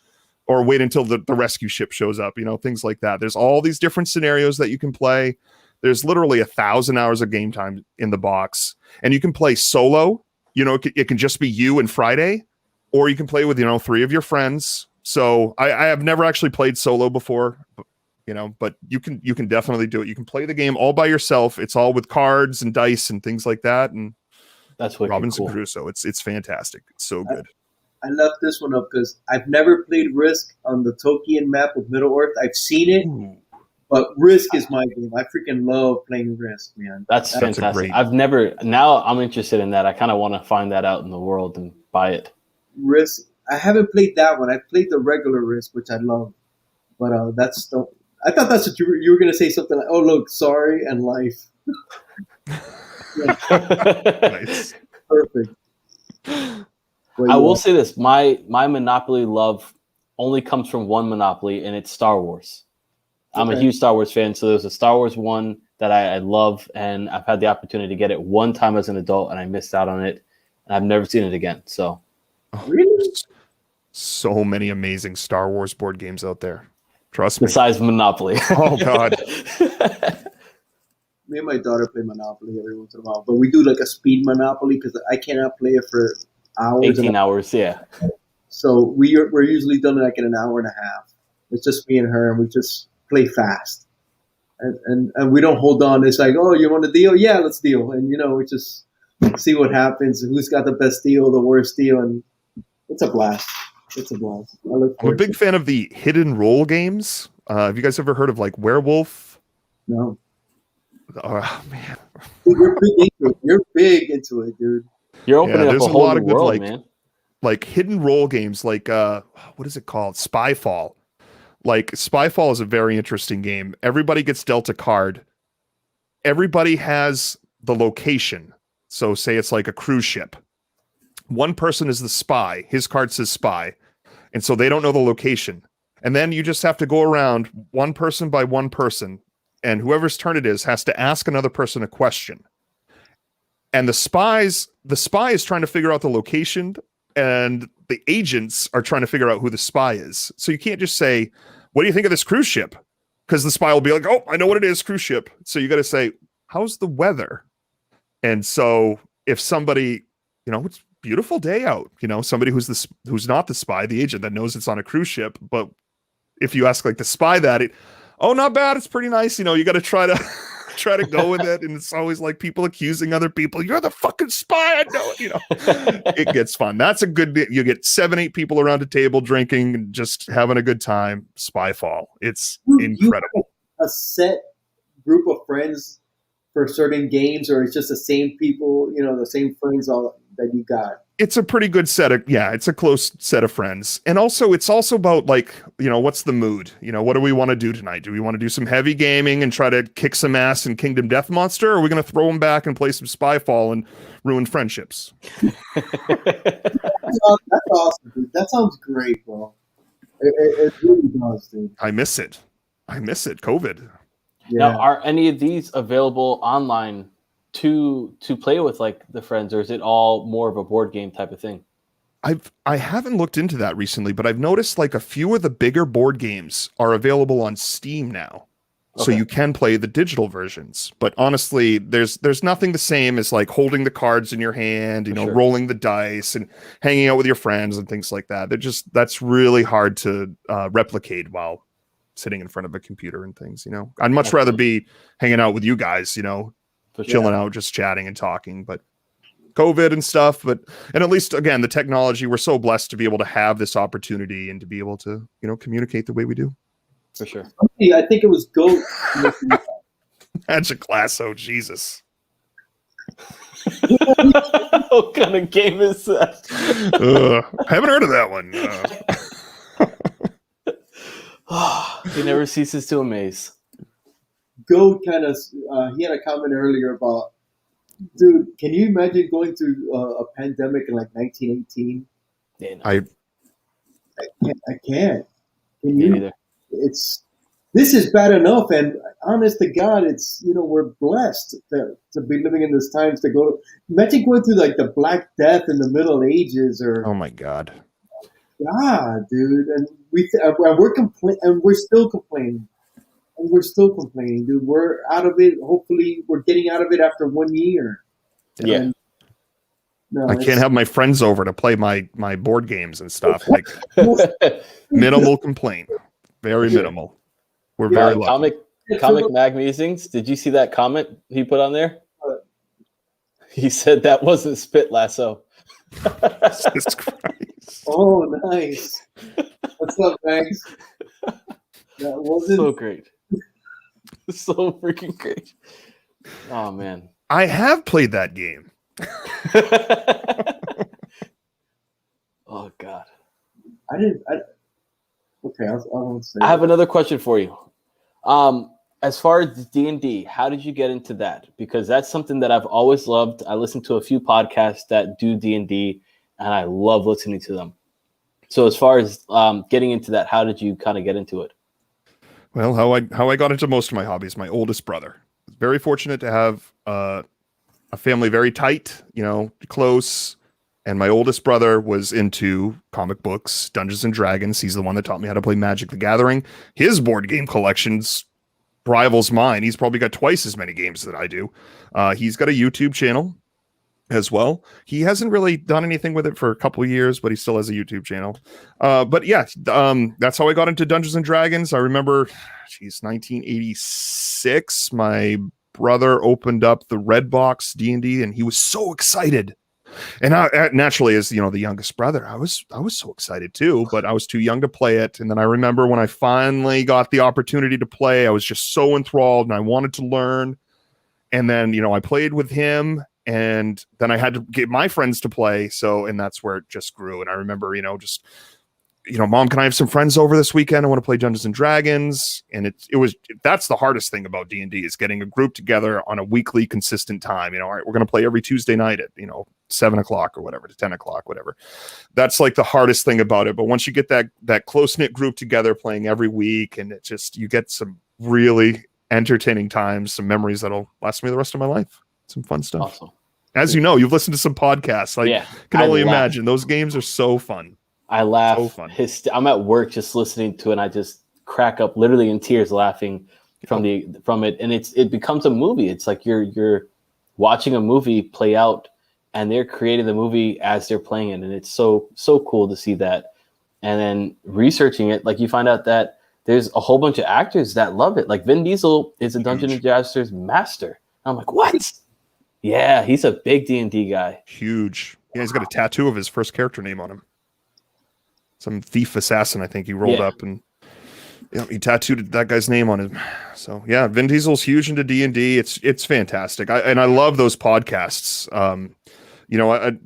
Or wait until the rescue ship shows up, things like that. There's all these different scenarios that you can play. There's literally 1,000 hours of game time in the box. And you can play solo. It can just be you and Friday. Or you can play with, 3 of your friends. So I have never actually played solo before, but you can definitely do it. You can play the game all by yourself. It's all with cards and dice and things like that. And that's what Robinson cool. Crusoe. It's fantastic. It's so good. I left this one up because I've never played Risk on the Tolkien map of Middle Earth. I've seen it, but Risk is my game. I freaking love playing Risk, man. That's fantastic. Now I'm interested in that. I kind of want to find that out in the world and buy it. Risk. I haven't played that one. I played the regular Risk, which I love. But I thought that's what you were going to say something like, oh, look, Sorry and Life. Nice. Perfect. I will say this: my Monopoly love only comes from one Monopoly, and it's Star Wars. I'm a huge Star Wars fan, so there's a Star Wars one that I love, and I've had the opportunity to get it one time as an adult, and I missed out on it, and I've never seen it again. So, really, so many amazing Star Wars board games out there. Trust me. Besides Monopoly. Oh God. Me and my daughter play Monopoly every once in a while, but we do like a speed Monopoly because I cannot play it for hours. 18 hours, yeah. So we're usually done like in an hour and a half. It's just me and her, and we just play fast. And we don't hold on. It's like, oh, you want a deal? Yeah, let's deal. And we just see what happens. Who's got the best deal, the worst deal, and it's a blast. It's a blast. I'm a big fan of the hidden role games. Have you guys ever heard of like Werewolf? No. Oh man, Dude, you're big into it, dude. You're opening up there's a whole lot new of good world, man. like hidden role games, like what is it called? Spyfall. Like Spyfall is a very interesting game. Everybody gets dealt a card. Everybody has the location. So say it's like a cruise ship. One person is the spy. His card says spy. And so they don't know the location. And then you just have to go around one person by one person. And whoever's turn it is has to ask another person a question. And the spy is trying to figure out the location, and the agents are trying to figure out who the spy is. So you can't just say, what do you think of this cruise ship? Because the spy will be like, oh, I know what it is, cruise ship. So you got to say, how's the weather? And so if somebody, it's a beautiful day out, somebody who's not the spy, the agent that knows it's on a cruise ship. But if you ask like the spy that, oh, not bad. It's pretty nice. You got to try to go with it. And it's always like people accusing other people. You're the fucking spy. I know it. It gets fun. That's a good bit. You get 7-8 people around a table drinking and just having a good time. Spyfall. It's incredible. a set group of friends for certain games, or it's just the same people, the same friends all that you got? It's a pretty good set of, it's a close set of friends. And also it's also about like, what's the mood? What do we want to do tonight? Do we want to do some heavy gaming and try to kick some ass in Kingdom Death Monster? Or are we going to throw them back and play some Spyfall and ruin friendships? That's awesome, dude. That sounds great, bro. It really does, dude. I miss it. COVID. Yeah. Now, are any of these available online to play with like the friends, or is it all more of a board game type of thing? I haven't looked into that recently, but I've noticed like a few of the bigger board games are available on Steam now. Okay. So you can play the digital versions. But honestly, there's nothing the same as like holding the cards in your hand, Sure. rolling the dice and hanging out with your friends and things like that. That's really hard to replicate while sitting in front of a computer and things, I'd much rather be hanging out with you guys, chilling out, just chatting and talking, but COVID and stuff. And at least, again, the technology, we're so blessed to be able to have this opportunity and to be able to, communicate the way we do. For sure. I think it was Goat. Magic Glass, oh Jesus. What kind of game is that? I haven't heard of that one. He never ceases to amaze. Goat kind of, he had a comment earlier about, dude, can you imagine going through a pandemic in like 1918? Yeah, no. I can't. Can Me you? neither. This is bad enough, and honest to God, it's we're blessed to be living in this times to go. Imagine going through like the Black Death in the Middle Ages, or oh my God, dude, and we're still complaining. And we're still complaining, dude. We're out of it. Hopefully, we're getting out of it after 1 year. Yeah. And, I can't have my friends over to play my board games and stuff. Like minimal complaint, very minimal. We're very lucky. Comic Mag Musings. Did you see that comment he put on there? He said that wasn't Spit Lasso. Jesus Christ. Oh, nice. What's up, Max? That wasn't So great. So freaking great. Oh man. I have played that game. Oh God. Okay, I won't say. I have another question for you. As far as D&D, how did you get into that? Because that's something that I've always loved. I listen to a few podcasts that do D&D, and I love listening to them. So as far as getting into that, how did you kind of get into it? Well, how I got into most of my hobbies, my oldest brother. Very fortunate to have a family very tight, close. And my oldest brother was into comic books, Dungeons and Dragons. He's the one that taught me how to play Magic the Gathering. His board game collections rivals mine. He's probably got twice as many games that I do. He's got a YouTube channel as well. He hasn't really done anything with it for a couple of years, but he still has a YouTube channel. But yeah, that's how I got into Dungeons and Dragons. I remember, 1986, my brother opened up the Redbox D&D, and he was so excited. And I, naturally, as the youngest brother, I was so excited too, but I was too young to play it. And then I remember when I finally got the opportunity to play, I was just so enthralled and I wanted to learn. And then, I played with him, and then I had to get my friends to play. And that's where it just grew. And I remember, Mom, can I have some friends over this weekend? I want to play Dungeons and Dragons. And that's the hardest thing about D&D, is getting a group together on a weekly consistent time. All right, we're going to play every Tuesday night at, 7:00 or whatever, to 10:00, whatever. That's like the hardest thing about it. But once you get that close-knit group together playing every week, and you get some really entertaining times, some memories that'll last me the rest of my life. Some fun stuff. Awesome. As you know, you've listened to some podcasts. Can only imagine. Those games are so fun. I laugh. So fun. I'm at work just listening to it, and I just crack up, literally in tears, laughing from it. And it becomes a movie. It's like you're watching a movie play out, and they're creating the movie as they're playing it, and it's so cool to see that. And then researching it, like you find out that there's a whole bunch of actors that love it. Like Vin Diesel is a Dungeons and Dragons master. I'm like, what? Yeah, he's a big D&D guy. Huge. Yeah, he's got a tattoo of his first character name on him. Some thief assassin, I think he rolled up, and Yeah, he tattooed that guy's name on him. So yeah, Vin Diesel's huge into D&D. It's fantastic. I love those podcasts. You know,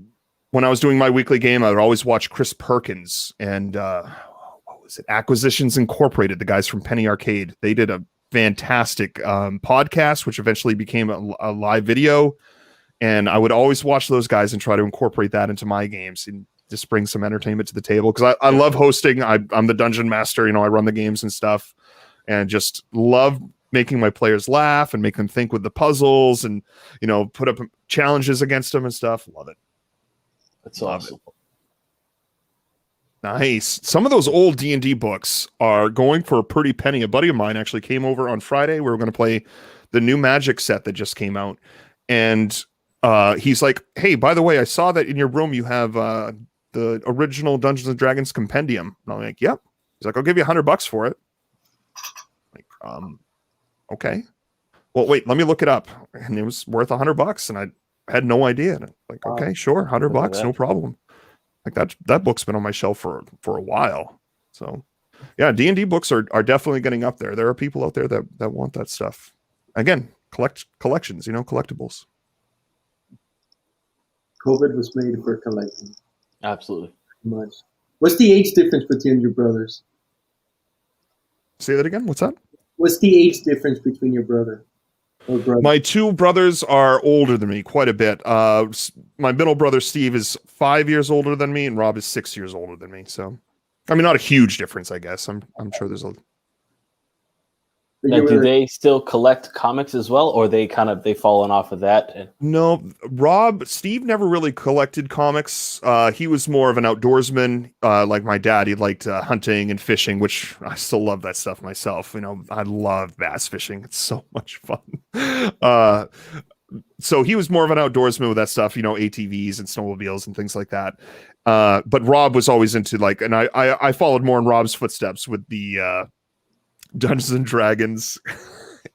when I was doing my weekly game, I would always watch Chris Perkins and what was it? Acquisitions Incorporated, the guys from Penny Arcade. They did a fantastic podcast, which eventually became a live video. And I would always watch those guys and try to incorporate that into my games and just bring some entertainment to the table. Because I love hosting. I'm the dungeon master. You know, I run the games and stuff, and just love making my players laugh and make them think with the puzzles and, you know, put up challenges against them and stuff. Love it. That's awesome. Nice. Some of those old D&D books are going for a pretty penny. A buddy of mine actually came over on Friday. We were going to play the new Magic set that just came out. And he's like, hey, by the way, I saw that in your room you have the original Dungeons and Dragons compendium. And I'm like, yep. He's like, I'll give you $100 for it. Like, okay. Well, wait, let me look it up. And it was worth $100, and I had no idea. And I'm like, okay, sure, $100, no problem. Like that book's been on my shelf for a while. So yeah, D&D books are definitely getting up there. There are people out there that want that stuff. Again, collections, you know, collectibles. COVID was made for collecting. Absolutely. Much. What's the age difference between your brothers? Say that again. What's that? What's the age difference between your brother? My two brothers are older than me quite a bit. My middle brother Steve is 5 years older than me, and Rob is 6 years older than me. So, I mean, not a huge difference, I guess. I'm sure there's a. Now, do they still collect comics as well, or they've fallen off of that? No, Steve never really collected comics. He was more of an outdoorsman, like my dad. He liked hunting and fishing, which I still love that stuff myself. You know, I love bass fishing. It's so much fun. So he was more of an outdoorsman with that stuff, you know, ATVs and snowmobiles and things like that. But Rob was always into and I followed more in Rob's footsteps with the Dungeons and Dragons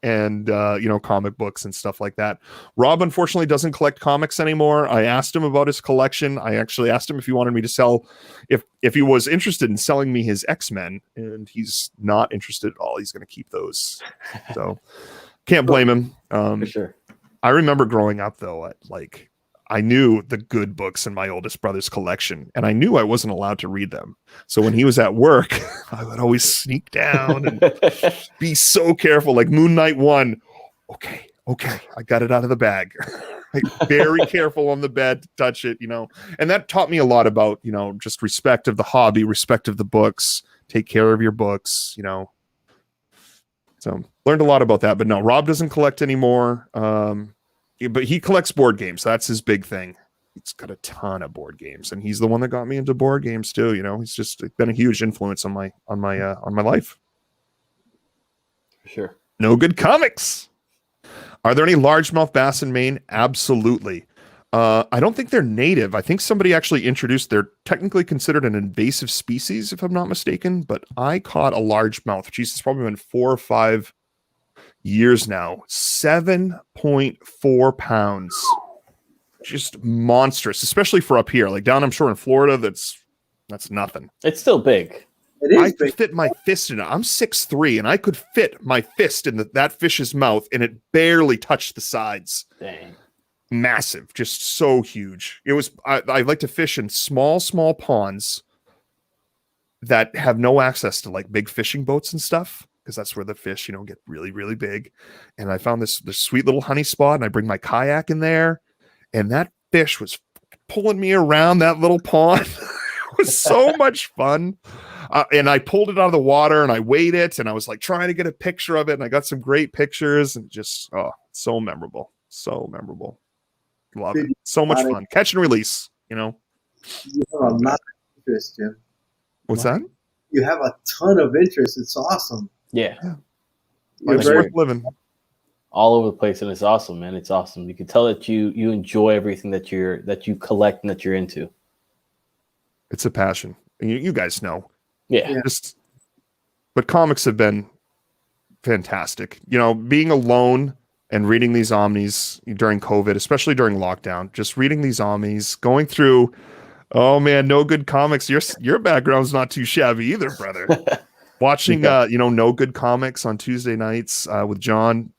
and you know, comic books and stuff like that. Rob unfortunately doesn't collect comics anymore. I asked him about his collection. I actually asked him if he wanted me to sell, if he was interested in selling me his X-Men, and he's not interested at all. He's going to keep those. So can't blame him. For sure. I remember growing up though, I knew the good books in my oldest brother's collection, and I knew I wasn't allowed to read them. So when he was at work, I would always sneak down and be so careful. Like Moon Knight 1, okay, I got it out of the bag. Like, very careful on the bed to touch it, you know. And that taught me a lot about, you know, just respect of the hobby, respect of the books, take care of your books, you know. So learned a lot about that. But no, Rob doesn't collect anymore. But he collects board games. That's his big thing. He's got a ton of board games, and he's the one that got me into board games too. You know, he's just been a huge influence on my life. For sure. No good comics. Are there any largemouth bass in Maine? Absolutely. I don't think they're native. I think somebody actually introduced. They're technically considered an invasive species, if I'm not mistaken. But I caught a largemouth. Geez, it's probably been 4 or 5 years now. 7.4 pounds. Just monstrous, especially for up here. Like down, I'm sure in Florida, that's nothing. It's still big. It is I could fit my fist in it. I'm 6'3", and I could fit my fist in that fish's mouth, and it barely touched the sides. Dang. Massive, just so huge. It was. I like to fish in small ponds that have no access to like big fishing boats and stuff, because that's where the fish, you know, get really, really big. And I found this sweet little honey spot, and I bring my kayak in there, and that fish was pulling me around that little pond. It was so much fun. And I pulled it out of the water, and I weighed it, and I was like trying to get a picture of it, and I got some great pictures, and just so memorable. Love it. So much fun. Catch and release, you know. You have a lot of interest, Jim. What's that? You have a ton of interest. It's awesome. Yeah. Life's worth living. All over the place, and it's awesome, man. It's awesome. You can tell that you enjoy everything that you collect and that you're into. It's a passion. You guys know. Yeah. But comics have been fantastic. You know, being alone and reading these Omnis during COVID, especially during lockdown, just reading these Omnis, going through, oh man, no good comics. Your background's not too shabby either, brother. Watching, No Good Comics on Tuesday nights with John,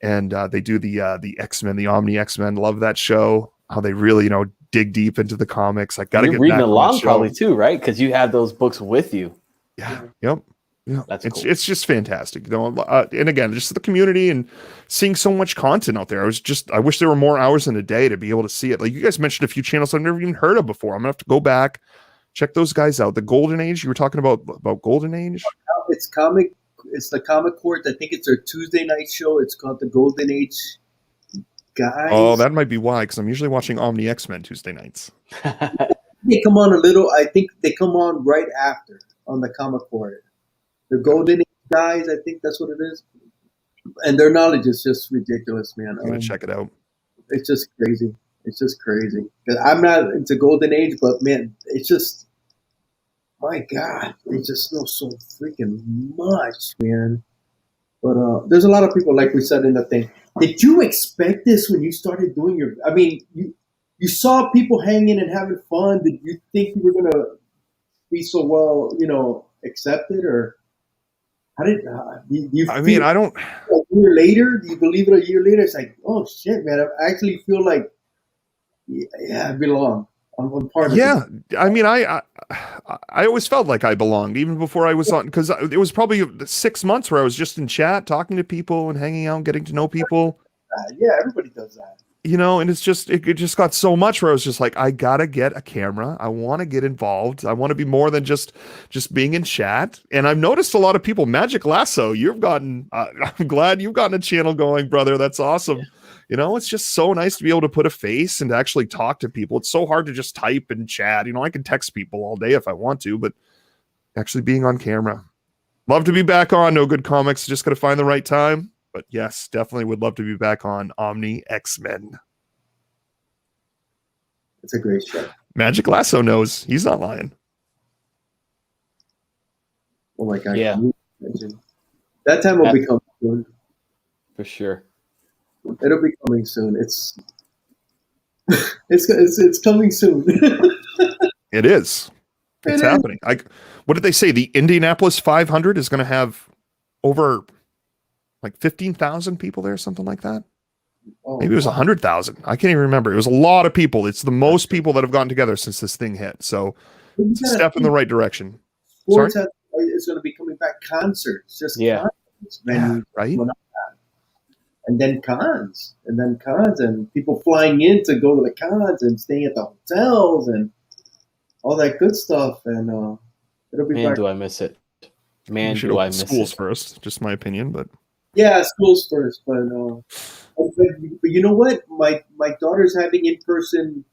and they do the X-Men, the Omni X-Men. Love that show. How they really, dig deep into the comics. I got to get reading back along probably too, right? Because you have those books with you. Yeah. Yep. Yeah. That's cool. It's just fantastic. And again, just the community and seeing so much content out there. I wish there were more hours in a day to be able to see it. Like you guys mentioned a few channels I've never even heard of before. I'm gonna have to go back, check those guys out. The Golden Age, you were talking about Golden Age? It's the Comic Court. I think it's their Tuesday night show. It's called the Golden Age guys. Oh, that might be why, because I'm usually watching Omni X-Men Tuesday nights. They come on I think they come on right after on the Comic Court. The Golden Age guys, I think that's what it is. And their knowledge is just ridiculous, man. I'm going to check it out. It's just crazy. It's just crazy. 'Cause I'm not into Golden Age, but man, it's just, my God, they just know so freaking much, man. But there's a lot of people, like we said in the thing. Did you expect this when you started doing you saw people hanging and having fun? Did you think you were going to be so well, accepted? Or how did you I mean, I don't. A year later, do you believe it a year later? It's like, oh, shit, man. I actually feel like, yeah, I belong. I'm part of it. Yeah, I mean, I always felt like I belonged, even before I was on, because it was probably 6 months where I was just in chat, talking to people and hanging out, getting to know people. Yeah, everybody does that. And it's just, it just got so much where I was just like, I gotta get a camera. I want to get involved. I want to be more than just being in chat. And I've noticed a lot of people, Magic Lasso, you've gotten, I'm glad you've gotten a channel going, brother. That's awesome. It's just so nice to be able to put a face and to actually talk to people. It's so hard to just type and chat. I can text people all day if I want to, but actually being on camera. Love to be back on No Good Comics. Just got to find the right time. But yes, definitely would love to be back on Omni X-Men. It's a great show. Magic Lasso knows. He's not lying. Oh my God. Yeah. That time will be coming soon. For sure. It'll be coming soon. It's coming soon. It is. It's happening. What did they say? The Indianapolis 500 is going to have over like 15,000 people there, something like that. Maybe it was 100,000. I can't even remember. It was a lot of people. It's the most people that have gotten together since this thing hit. So it's a step in the right direction. Sports is going to be coming back. Concerts, just concerts, yeah, right. And then cons, and people flying in to go to the cons and staying at the hotels and all that good stuff. And it'll be. Man, do I miss it? Man, do I miss it? Schools first, just my opinion, but. Yeah, schools first, but you know what? My daughter's having in-person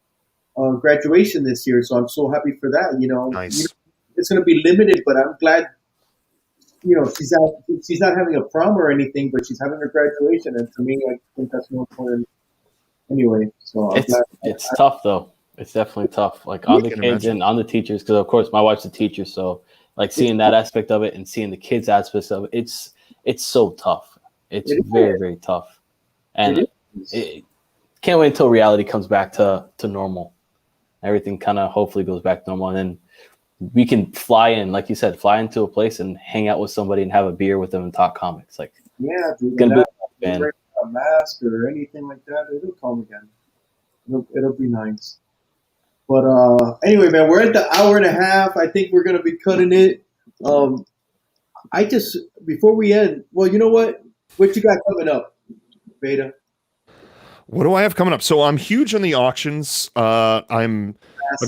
graduation this year, so I'm so happy for that. Nice. It's going to be limited, but I'm glad. She's not having a prom or anything, but she's having her graduation, and for me, I think that's more important. Anyway, so it's tough though. It's definitely tough, like on the kids and on the teachers, because of course my wife's a teacher, so like seeing that aspect of it and seeing the kids aspects of it, it's so tough. It's very, very tough. And it can't wait until reality comes back to normal. Everything kind of hopefully goes back to normal. And then we can fly into a place and hang out with somebody and have a beer with them and talk comics. Like, yeah, dude, gonna be a mask or anything like that. It'll come again. It'll be nice. But anyway, man, we're at the hour and a half. I think we're going to be cutting it. Before we end, well, you know what? What you got coming up, Beta? What do I have coming up? So I'm huge on the auctions. I've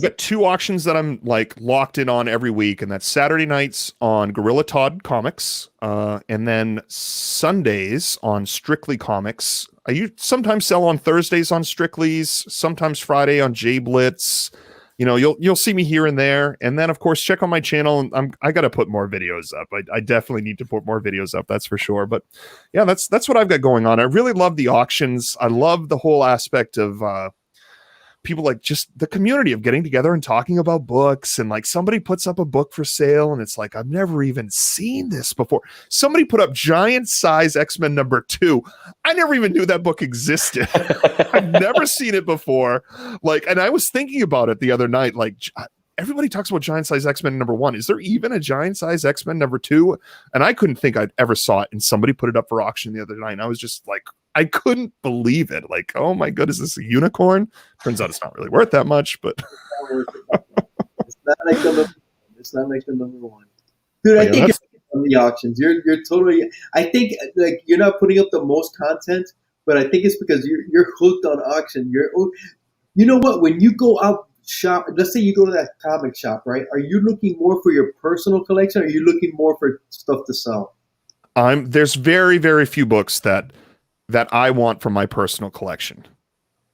got 2 auctions that I'm like locked in on every week, and that's Saturday nights on Gorilla Todd Comics, and then Sundays on Strictly Comics. I sometimes sell on Thursdays on Strictly's, sometimes Friday on J Blitz. You'll see me here and there. And then, of course, check on my channel. I got to put more videos up. I definitely need to put more videos up. That's for sure. But yeah, that's what I've got going on. I really love the auctions. I love the whole aspect of people, like just the community of getting together and talking about books. And like somebody puts up a book for sale and it's like, I've never even seen this before. Somebody put up Giant Size X-Men #2. I never even knew that book existed. I've never seen it before. And I was thinking about it the other night, like everybody talks about giant size X-Men #1. Is there even a giant size X-Men #2? And I couldn't think I'd ever saw it. And somebody put it up for auction the other night. And I was just like, I couldn't believe it. Like, oh my God, is this a unicorn? Turns out it's not really worth that much, but it's not like the #1. Dude, I think it's on the auctions. You're totally. I think like you're not putting up the most content, but I think it's because you're hooked on auction. You know what? When you go out shop, let's say you go to that comic shop, right? Are you looking more for your personal collection, or are you looking more for stuff to sell? There's very, very few books that I want from my personal collection.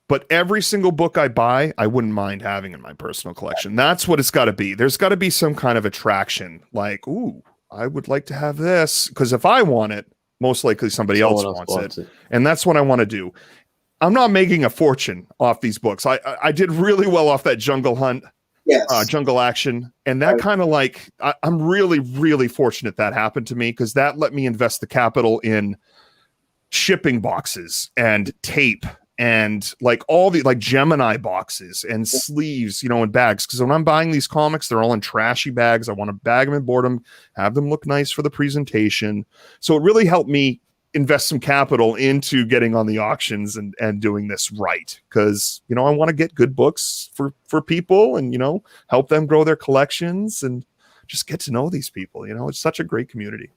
But every single book I buy, I wouldn't mind having in my personal collection. That's what it's got to be. There's got to be some kind of attraction. Like, ooh, I would like to have this. Because if I want it, most likely somebody else wants it. And that's what I want to do. I'm not making a fortune off these books. I did really well off that Jungle Hunt, Jungle Action. And that kind of like, I'm really, really fortunate that happened to me, because that let me invest the capital in shipping boxes and tape and like all the like Gemini boxes and sleeves, you know, and bags. Because when I'm buying these comics, they're all in trashy bags. I want to bag them and board them, have them look nice for the presentation. So it really helped me invest some capital into getting on the auctions and doing this right. Because, you know, I want to get good books for people and, you know, help them grow their collections and just get to know these people. You know, it's such a great community.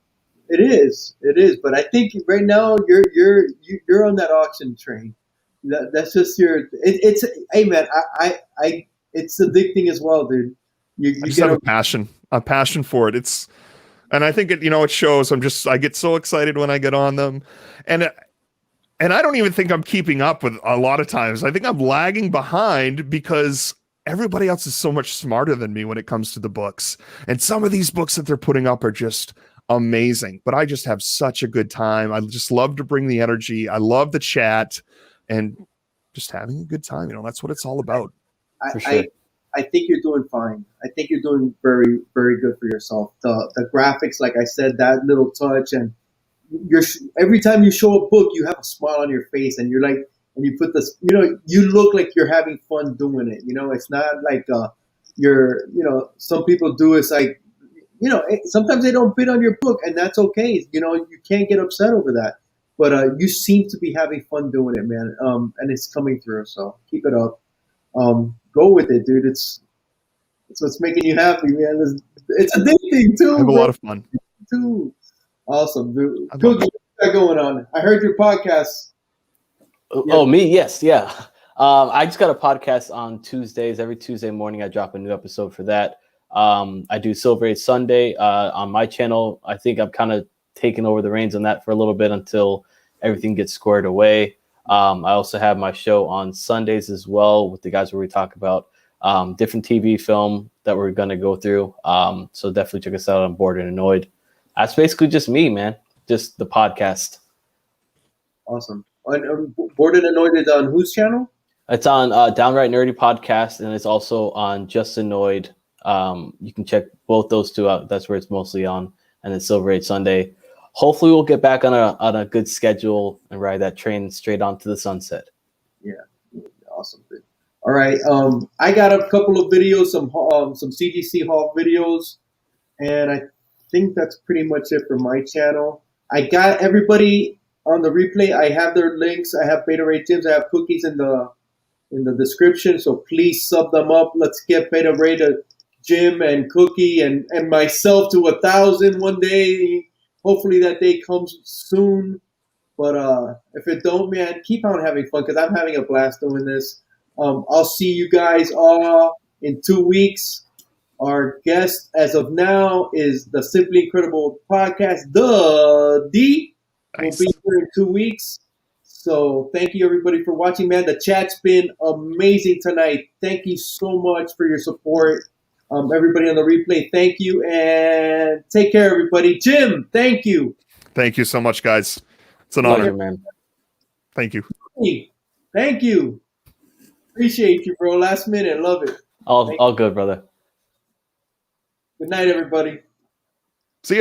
It is. But I think right now you're on that auction train. That's just your. It's hey man, I it's addicting as well, dude. You I just have a passion for it. And I think it shows. I get so excited when I get on them, and I don't even think I'm keeping up with a lot of times. I think I'm lagging behind because everybody else is so much smarter than me when it comes to the books. And some of these books that they're putting up are just amazing. But I just have such a good time. I just love to bring the energy. I love the chat. And just having a good time, that's what it's all about. For sure. I think you're doing fine. I think you're doing very, very good for yourself. The graphics, like I said, that little touch, and every time you show a book, you have a smile on your face, and you're like, and you put this, you look like you're having fun doing it. It's not like some people do. It's like, sometimes they don't bid on your book, and that's okay. You can't get upset over that. But you seem to be having fun doing it, man. And it's coming through. So keep it up. Go with it, dude. It's what's making you happy, man. It's addicting too. I have a lot of fun. Too. Awesome, dude. Cookie, what's that going on? I heard your podcast. Oh, me? Yes, yeah. I just got a podcast on Tuesdays. Every Tuesday morning, I drop a new episode for that. I do Silver Age Sunday on my channel. I think I'm kind of taking over the reins on that for a little bit until everything gets squared away. I also have my show on Sundays as well with the guys where we talk about different TV film that we're going to go through. So definitely check us out on Bored and Annoyed. That's basically just me, man. Just the podcast. Awesome. Bored and Annoyed is on whose channel? It's on Downright Nerdy Podcast, and it's also on Just Annoyed. You can check both those two out. That's where it's mostly on. And then Silver Age Sunday. Hopefully we'll get back on a good schedule and ride that train straight on to the sunset. Yeah, awesome. All right, I got a couple of videos, some CGC Hall videos, and I think that's pretty much it for my channel. I got everybody on the replay. I have their links. I have Beta Ray Gyms. I have cookies in the description, so please sub them up. Let's get Beta Ray to Jim and Cookie and myself to 1,000 one day. Hopefully that day comes soon. But if it don't, man, keep on having fun because I'm having a blast doing this. I'll see you guys all in 2 weeks. Our guest as of now is the Simply Incredible podcast, the D. Nice. We'll be here in 2 weeks. So thank you, everybody, for watching, man. The chat's been amazing tonight. Thank you so much for your support. Everybody on the replay, thank you, and take care, everybody. Jim, thank you. Thank you so much, guys. It's an honor, man. Thank you. Thank you. Appreciate you, bro. Last minute, love it. All good, brother. Good night, everybody.